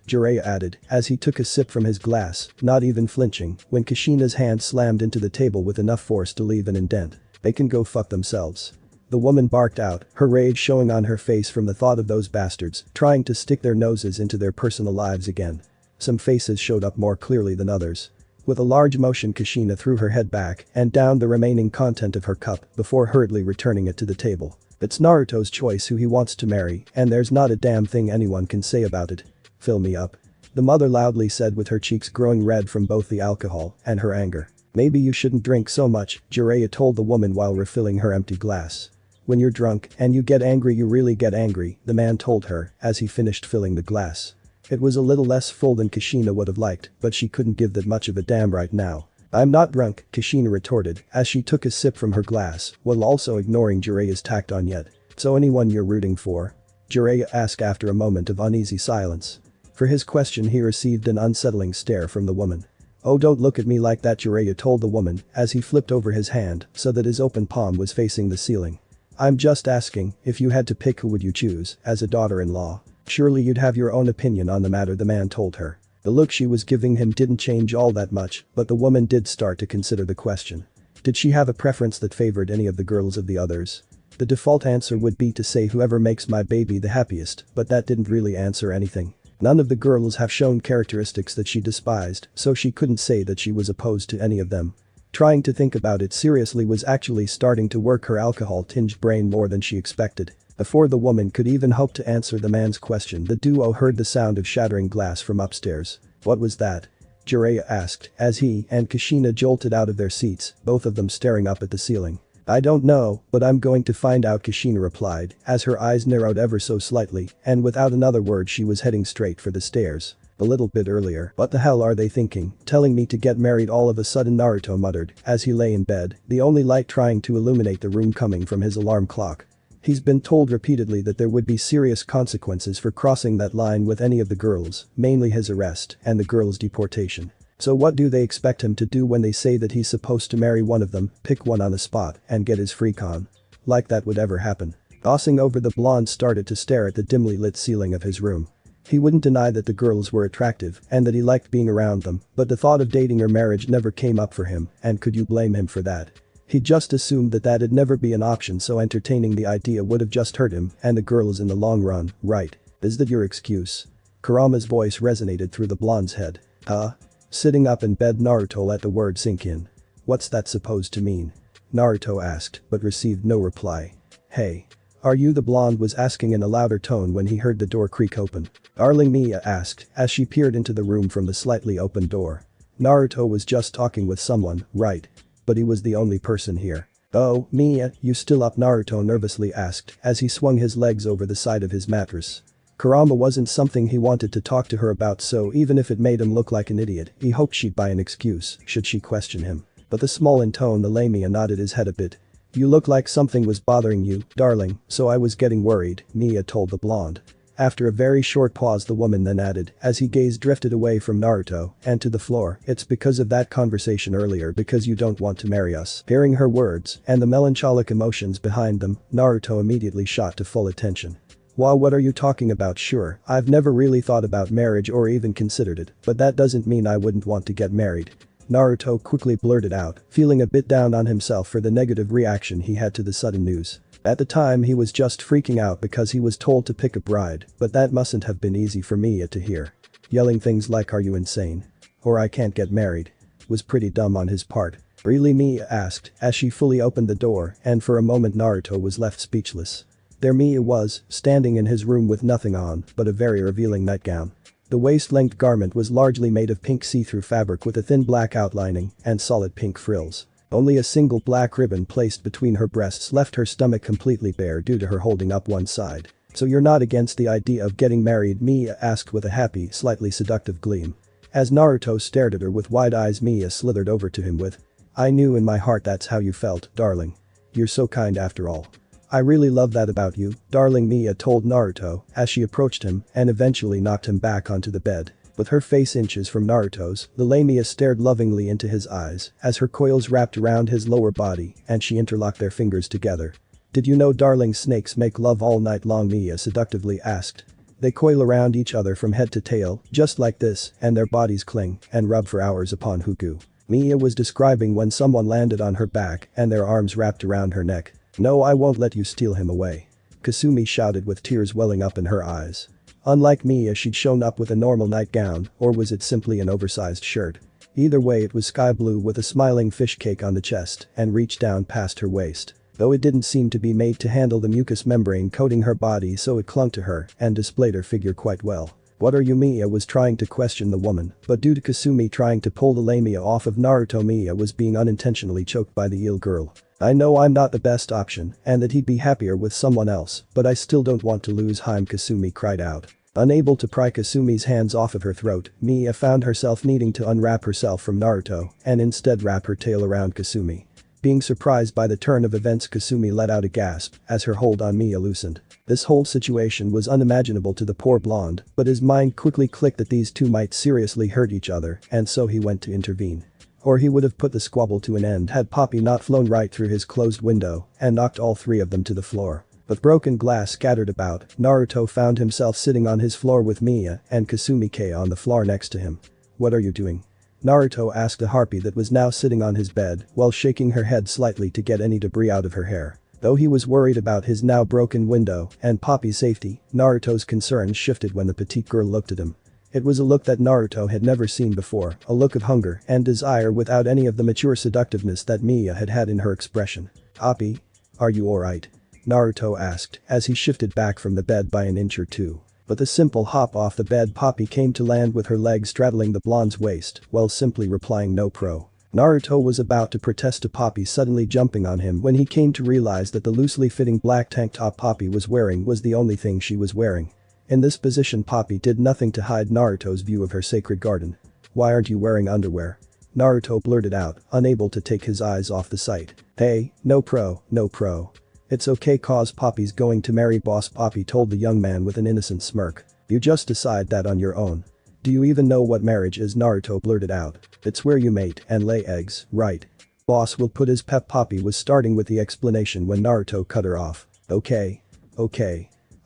Jiraiya added as he took a sip from his glass, not even flinching, when Kushina's hand slammed into the table with enough force to leave an indent. They can go fuck themselves. The woman barked out, her rage showing on her face from the thought of those bastards trying to stick their noses into their personal lives again. Some faces showed up more clearly than others. With a large motion, Kushina threw her head back and downed the remaining content of her cup before hurriedly returning it to the table. It's Naruto's choice who he wants to marry, and there's not a damn thing anyone can say about it. Fill me up. The mother loudly said with her cheeks growing red from both the alcohol and her anger. Maybe you shouldn't drink so much, Jiraiya told the woman while refilling her empty glass. When you're drunk and you get angry, you really get angry, the man told her as he finished filling the glass. It was a little less full than Kushina would have liked, but she couldn't give that much of a damn right now. I'm not drunk, Kushina retorted as she took a sip from her glass while also ignoring Jiraiya's tact on yet. So anyone you're rooting for? Jiraiya asked after a moment of uneasy silence. For his question he received an unsettling stare from the woman. Oh, don't look at me like that, Jiraiya told the woman as he flipped over his hand so that his open palm was facing the ceiling. I'm just asking, if you had to pick, who would you choose as a daughter-in-law? Surely you'd have your own opinion on the matter, the man told her. The look she was giving him didn't change all that much, but the woman did start to consider the question. Did she have a preference that favored any of the girls of the others? The default answer would be to say whoever makes my baby the happiest, but that didn't really answer anything. None of the girls have shown characteristics that she despised, so she couldn't say that she was opposed to any of them. Trying to think about it seriously was actually starting to work her alcohol-tinged brain more than she expected. Before the woman could even hope to answer the man's question, the duo heard the sound of shattering glass from upstairs. What was that? Jiraiya asked as he and Kushina jolted out of their seats, both of them staring up at the ceiling. I don't know, but I'm going to find out, Kushina replied as her eyes narrowed ever so slightly, and without another word she was heading straight for the stairs. A little bit earlier, what the hell are they thinking, telling me to get married all of a sudden, Naruto muttered as he lay in bed, the only light trying to illuminate the room coming from his alarm clock. He's been told repeatedly that there would be serious consequences for crossing that line with any of the girls, mainly his arrest and the girls' deportation. So what do they expect him to do when they say that he's supposed to marry one of them, pick one on the spot, and get his free con? Like that would ever happen. Tossing over, the blonde started to stare at the dimly lit ceiling of his room. He wouldn't deny that the girls were attractive and that he liked being around them, but the thought of dating or marriage never came up for him, and could you blame him for that? He just assumed that that'd never be an option, so entertaining the idea would have just hurt him and the girls in the long run, right? Is that your excuse? Kurama's voice resonated through the blonde's head. Huh? Sitting up in bed, Naruto let the word sink in. What's that supposed to mean? Naruto asked, but received no reply. Hey. Are you? The blonde was asking in a louder tone when he heard the door creak open. Darling, Mia asked as she peered into the room from the slightly open door. Naruto was just talking with someone, right? But he was the only person here. Oh, Mia, you still up? Naruto nervously asked as he swung his legs over the side of his mattress. Kurama wasn't something he wanted to talk to her about, so even if it made him look like an idiot, he hoped she'd buy an excuse should she question him. But the small in tone, the Lamia nodded his head a bit. You look like something was bothering you, darling, so I was getting worried, Mia told the blonde. After a very short pause, the woman then added as he gaze drifted away from Naruto and to the floor, it's because of that conversation earlier, because you don't want to marry us. Hearing her words and the melancholic emotions behind them, Naruto immediately shot to full attention. Wow, what are you talking about? Sure, I've never really thought about marriage or even considered it, but that doesn't mean I wouldn't want to get married. Naruto quickly blurted out, feeling a bit down on himself for the negative reaction he had to the sudden news. At the time he was just freaking out because he was told to pick a bride, but that mustn't have been easy for Mia to hear. Yelling things like "Are you insane?" or "I can't get married" was pretty dumb on his part. Really? Mia asked as she fully opened the door, and for a moment Naruto was left speechless. There Mia was, standing in his room with nothing on but a very revealing nightgown. The waist-length garment was largely made of pink see-through fabric with a thin black outlining and solid pink frills. Only a single black ribbon placed between her breasts left her stomach completely bare due to her holding up one side. "So you're not against the idea of getting married?" Mia asked with a happy, slightly seductive gleam. As Naruto stared at her with wide eyes, Mia slithered over to him with, "I knew in my heart that's how you felt, darling. You're so kind after all. I really love that about you, darling," Mia told Naruto as she approached him and eventually knocked him back onto the bed. With her face inches from Naruto's, the Lamia stared lovingly into his eyes as her coils wrapped around his lower body and she interlocked their fingers together. "Did you know, darling, snakes make love all night long?" Mia seductively asked. "They coil around each other from head to tail, just like this, and their bodies cling and rub for hours upon Huku." Mia was describing when someone landed on her back and their arms wrapped around her neck. "No, I won't let you steal him away," Kasumi shouted with tears welling up in her eyes. Unlike Mia, she'd shown up with a normal nightgown, or was it simply an oversized shirt? Either way, it was sky blue with a smiling fish cake on the chest and reached down past her waist. Though it didn't seem to be made to handle the mucous membrane coating her body, so it clung to her and displayed her figure quite well. "What are you?" Mia was trying to question the woman, but due to Kasumi trying to pull the Lamia off of Naruto, Mia was being unintentionally choked by the eel girl. "I know I'm not the best option and that he'd be happier with someone else, but I still don't want to lose him," Kasumi cried out. Unable to pry Kasumi's hands off of her throat, Mia found herself needing to unwrap herself from Naruto and instead wrap her tail around Kasumi. Being surprised by the turn of events, Kasumi let out a gasp as her hold on Mia loosened. This whole situation was unimaginable to the poor blonde, but his mind quickly clicked that these two might seriously hurt each other, and so he went to intervene. Or he would have put the squabble to an end had Poppy not flown right through his closed window and knocked all three of them to the floor. With broken glass scattered about, Naruto found himself sitting on his floor with Mia and Kasumi on the floor next to him. "What are you doing?" Naruto asked the harpy that was now sitting on his bed while shaking her head slightly to get any debris out of her hair. Though he was worried about his now broken window and Poppy's safety, Naruto's concerns shifted when the petite girl looked at him. It was a look that Naruto had never seen before, a look of hunger and desire without any of the mature seductiveness that Mia had had in her expression. "Poppy? Are you alright?" Naruto asked as he shifted back from the bed by an inch or two. But the simple hop off the bed, Poppy came to land with her legs straddling the blonde's waist while simply replying, "No pro." Naruto was about to protest to Poppy suddenly jumping on him when he came to realize that the loosely fitting black tank top Poppy was wearing was the only thing she was wearing. In this position, Poppy did nothing to hide Naruto's view of her sacred garden. "Why aren't you wearing underwear?" Naruto blurted out, unable to take his eyes off the sight. "Hey, no pro, no pro. It's okay cause Poppy's going to marry boss," Poppy told the young man with an innocent smirk. "You just decide that on your own. Do you even know what marriage is?" Naruto blurted out. "It's where you mate and lay eggs, right? Boss will put his pep." Poppy was starting with the explanation when Naruto cut her off. Okay.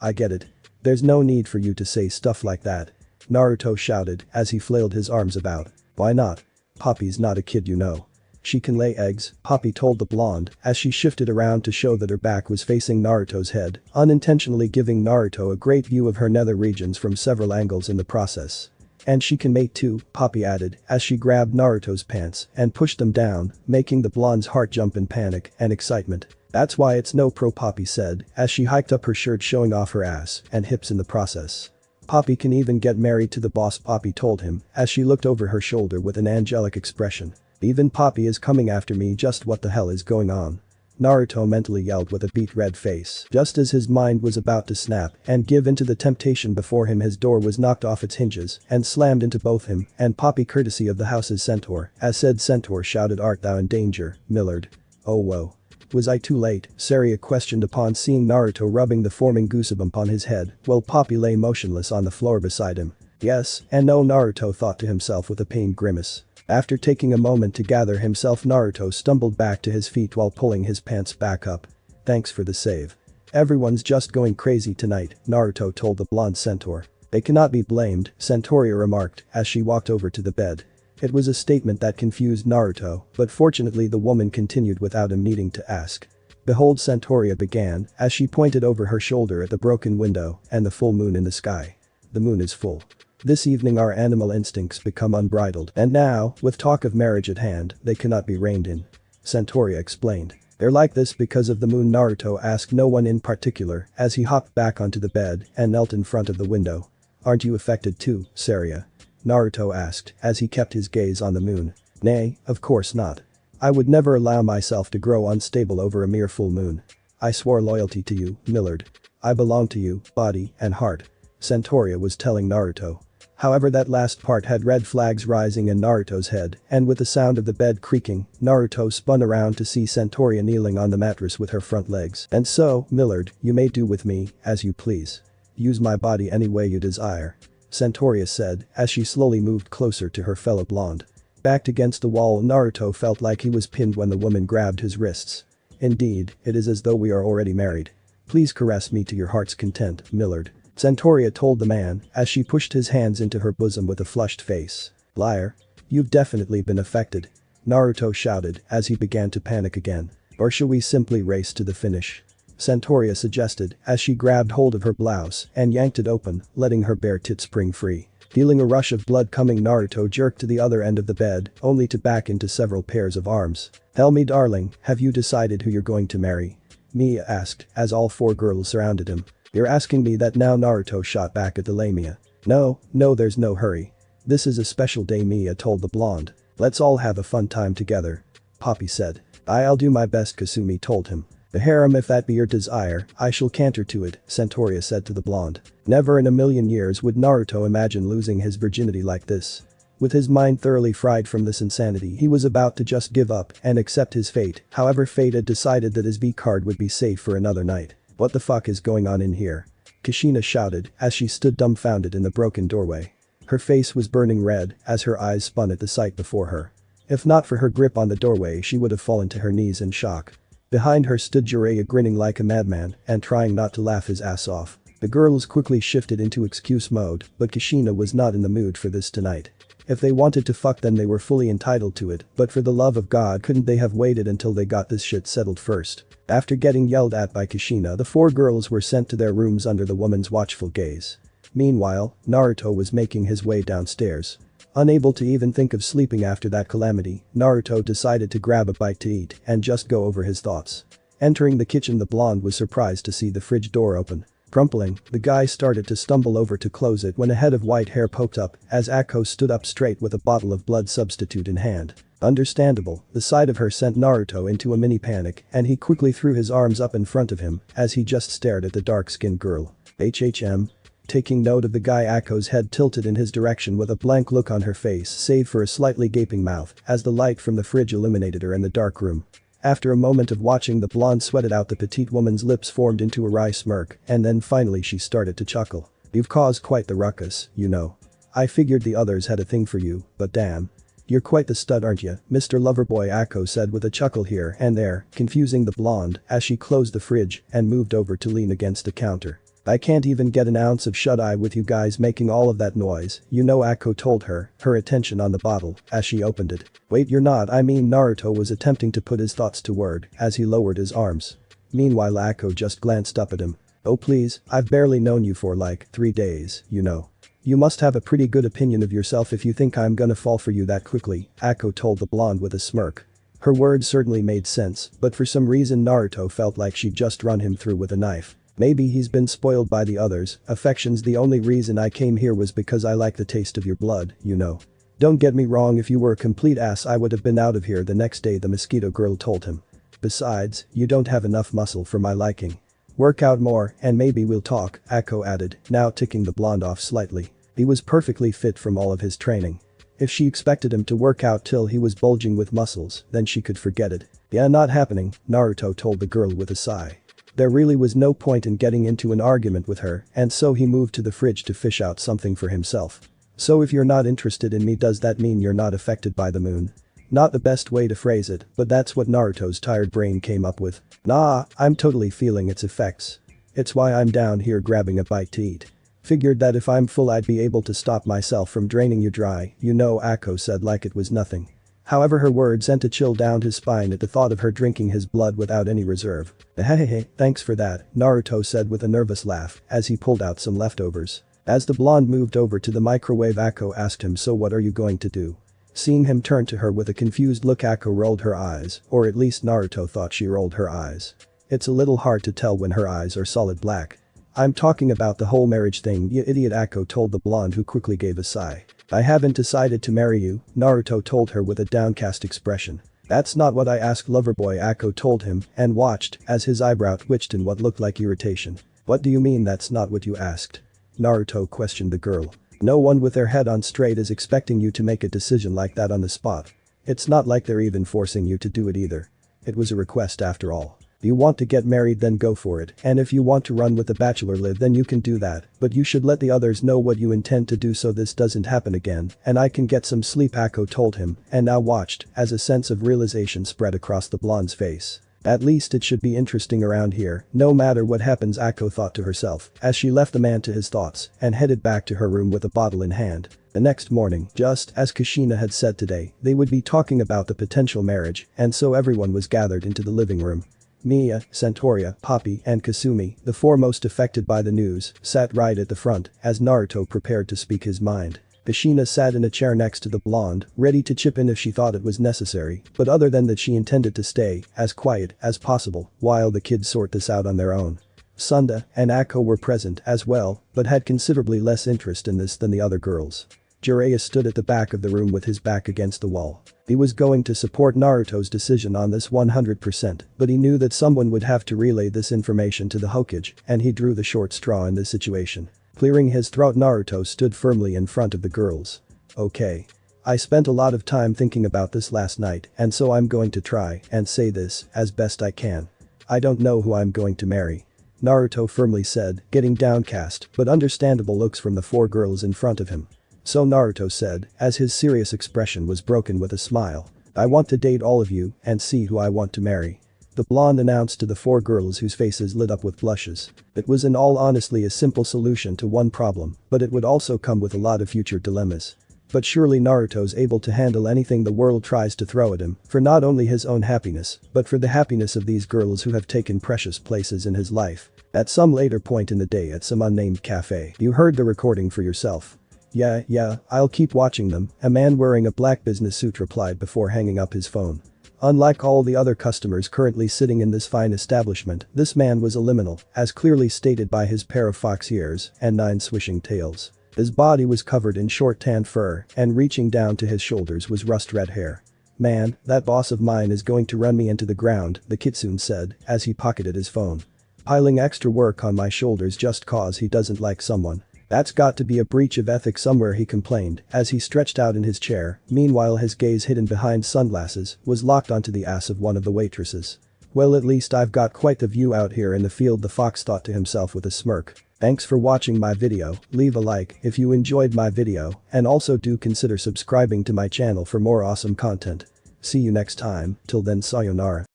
I get it. There's no need for you to say stuff like that," Naruto shouted as he flailed his arms about. "Why not? Poppy's not a kid, you know. She can lay eggs," Poppy told the blonde as she shifted around to show that her back was facing Naruto's head, unintentionally giving Naruto a great view of her nether regions from several angles in the process. "And she can mate too," Poppy added as she grabbed Naruto's pants and pushed them down, making the blonde's heart jump in panic and excitement. "That's why it's no pro," Poppy said as she hiked up her shirt showing off her ass and hips in the process. "Poppy can even get married to the boss," Poppy told him as she looked over her shoulder with an angelic expression. "Even Poppy is coming after me, just what the hell is going on?" Naruto mentally yelled with a beet red face. Just as his mind was about to snap and give into the temptation before him, his door was knocked off its hinges and slammed into both him and Poppy, courtesy of the house's centaur, as said centaur shouted, "Art thou in danger, Millard?" "Oh whoa. Was I too late?" Saria questioned upon seeing Naruto rubbing the forming goosebump on his head while Poppy lay motionless on the floor beside him. "Yes and no," Naruto thought to himself with a pained grimace. After taking a moment to gather himself, Naruto stumbled back to his feet while pulling his pants back up. "Thanks for the save. Everyone's just going crazy tonight," Naruto told the blonde centaur. "They cannot be blamed," Centauria remarked as she walked over to the bed. It was a statement that confused Naruto, but fortunately the woman continued without him needing to ask. "Behold," Centauria began as she pointed over her shoulder at the broken window and the full moon in the sky. "The moon is full. This evening our animal instincts become unbridled, and now, with talk of marriage at hand, they cannot be reined in," Centauria explained. They're like this because of the moon. Naruto asked no one in particular as he hopped back onto the bed and knelt in front of the window. Aren't you affected too, Saria? Naruto asked as he kept his gaze on the moon. Nay, of course not. I would never allow myself to grow unstable over a mere full moon. I swore loyalty to you, Millard. I belong to you, body and heart. Centauria was telling Naruto. However, that last part had red flags rising in Naruto's head, and with the sound of the bed creaking, Naruto spun around to see Centauria kneeling on the mattress with her front legs. And so, Millard, you may do with me as you please. Use my body any way you desire. Centauria said as she slowly moved closer to her fellow blonde. Backed against the wall, Naruto felt like he was pinned when the woman grabbed his wrists. Indeed, it is as though we are already married. Please caress me to your heart's content, Millard. Centauria told the man as she pushed his hands into her bosom with a flushed face. Liar. You've definitely been affected. Naruto shouted as he began to panic again. Or shall we simply race to the finish? Centauria suggested as she grabbed hold of her blouse and yanked it open, letting her bare tits spring free. Feeling a rush of blood coming, Naruto jerked to the other end of the bed, only to back into several pairs of arms. Tell me, darling, have you decided who you're going to marry? Mia asked as all four girls surrounded him. You're asking me that now? Naruto shot back at the Lamia. No, there's no hurry. This is a special day, Mia told the blonde. Let's all have a fun time together. Poppy said. I'll do my best, Kasumi told him. The harem, if that be your desire, I shall canter to it, Centauria said to the blonde. Never in a million years would Naruto imagine losing his virginity like this. With his mind thoroughly fried from this insanity, he was about to just give up and accept his fate. However, fate had decided that his B card would be safe for another night. What the fuck is going on in here? Kushina shouted as she stood dumbfounded in the broken doorway. Her face was burning red as her eyes spun at the sight before her. If not for her grip on the doorway, she would have fallen to her knees in shock. Behind her stood Jiraiya, grinning like a madman and trying not to laugh his ass off. The girls quickly shifted into excuse mode, but Kushina was not in the mood for this tonight. If they wanted to fuck, then they were fully entitled to it, but for the love of God, couldn't they have waited until they got this shit settled first? After getting yelled at by Kushina, the four girls were sent to their rooms under the woman's watchful gaze. Meanwhile, Naruto was making his way downstairs. Unable to even think of sleeping after that calamity, Naruto decided to grab a bite to eat and just go over his thoughts. Entering the kitchen, the blonde was surprised to see the fridge door open. Crumpling, the guy started to stumble over to close it when a head of white hair poked up as Akko stood up straight with a bottle of blood substitute in hand. Understandable, the sight of her sent Naruto into a mini panic and he quickly threw his arms up in front of him as he just stared at the dark-skinned girl. HHM. Taking note of the guy, Akko's head tilted in his direction with a blank look on her face save for a slightly gaping mouth as the light from the fridge illuminated her in the dark room. After a moment of watching, the blonde sweated out, the petite woman's lips formed into a wry smirk and then finally she started to chuckle. You've caused quite the ruckus, you know. I figured the others had a thing for you, but damn. You're quite the stud, aren't you, Mr. Loverboy, Akko said with a chuckle here and there, confusing the blonde as she closed the fridge and moved over to lean against the counter. I can't even get an ounce of shut-eye with you guys making all of that noise, you know, Akko told her attention on the bottle as she opened it. Wait, you're not, I mean, Naruto was attempting to put his thoughts to word as he lowered his arms. Meanwhile, Akko just glanced up at him. Oh please, I've barely known you for like 3 days, you know. You must have a pretty good opinion of yourself if you think I'm gonna fall for you that quickly, Akko told the blonde with a smirk. Her words certainly made sense, but for some reason Naruto felt like she'd just run him through with a knife. Maybe he's been spoiled by the others. Affection's the only reason I came here was because I like the taste of your blood, you know. Don't get me wrong, if you were a complete ass I would have been out of here the next day, the mosquito girl told him. Besides, you don't have enough muscle for my liking. Work out more and maybe we'll talk, Akko added, now ticking the blonde off slightly. He was perfectly fit from all of his training. If she expected him to work out till he was bulging with muscles, then she could forget it. Yeah, not happening, Naruto told the girl with a sigh. There really was no point in getting into an argument with her, and so he moved to the fridge to fish out something for himself. So if you're not interested in me, does that mean you're not affected by the moon? Not the best way to phrase it, but that's what Naruto's tired brain came up with. Nah, I'm totally feeling its effects. It's why I'm down here grabbing a bite to eat. Figured that if I'm full I'd be able to stop myself from draining you dry, you know, Akko said like it was nothing. However, her words sent a chill down his spine at the thought of her drinking his blood without any reserve. Hehehe, thanks for that, Naruto said with a nervous laugh as he pulled out some leftovers. As the blonde moved over to the microwave, Akko asked him, so what are you going to do? Seeing him turn to her with a confused look, Ako rolled her eyes, or at least Naruto thought she rolled her eyes. It's a little hard to tell when her eyes are solid black. I'm talking about the whole marriage thing, you idiot, Ako told the blonde, who quickly gave a sigh. I haven't decided to marry you, Naruto told her with a downcast expression. That's not what I asked, loverboy, Ako told him and watched as his eyebrow twitched in what looked like irritation. What do you mean that's not what you asked? Naruto questioned the girl. No one with their head on straight is expecting you to make a decision like that on the spot. It's not like they're even forcing you to do it either. It was a request after all. You want to get married, then go for it, and if you want to run with the bachelor live, then you can do that, but you should let the others know what you intend to do so this doesn't happen again and I can get some sleep, Ako told him and now watched as a sense of realization spread across the blonde's face. At least it should be interesting around here, no matter what happens, Ako thought to herself as she left the man to his thoughts and headed back to her room with a bottle in hand. The next morning, just as Kushina had said today, they would be talking about the potential marriage and so everyone was gathered into the living room. Mia, Santoria, Poppy, and Kasumi, the four most affected by the news, sat right at the front as Naruto prepared to speak his mind. Kushina sat in a chair next to the blonde, ready to chip in if she thought it was necessary, but other than that she intended to stay as quiet as possible while the kids sort this out on their own. Sunda and Ako were present as well, but had considerably less interest in this than the other girls. Jiraiya stood at the back of the room with his back against the wall. He was going to support Naruto's decision on this 100%, but he knew that someone would have to relay this information to the Hokage, and he drew the short straw in this situation. Clearing his throat, Naruto stood firmly in front of the girls. Okay. I spent a lot of time thinking about this last night, and so I'm going to try and say this as best I can. I don't know who I'm going to marry. Naruto firmly said, getting downcast but understandable looks from the four girls in front of him. So Naruto said, as his serious expression was broken with a smile. I want to date all of you and see who I want to marry. The blonde announced to the four girls whose faces lit up with blushes. It was in all honesty a simple solution to one problem, but it would also come with a lot of future dilemmas. But surely Naruto's able to handle anything the world tries to throw at him, for not only his own happiness, but for the happiness of these girls who have taken precious places in his life. At some later point in the day at some unnamed cafe, you heard the recording for yourself. Yeah, I'll keep watching them, a man wearing a black business suit replied before hanging up his phone. Unlike all the other customers currently sitting in this fine establishment, this man was a liminal, as clearly stated by his pair of fox ears and 9 swishing tails. His body was covered in short tan fur, and reaching down to his shoulders was rust-red hair. Man, that boss of mine is going to run me into the ground, the kitsune said as he pocketed his phone. Piling extra work on my shoulders just cause he doesn't like someone. That's got to be a breach of ethics somewhere, he complained as he stretched out in his chair. Meanwhile, his gaze, hidden behind sunglasses, was locked onto the ass of one of the waitresses. Well, at least I've got quite the view out here in the field, the fox thought to himself with a smirk. Thanks for watching my video, leave a like if you enjoyed my video and also do consider subscribing to my channel for more awesome content. See you next time, till then, sayonara.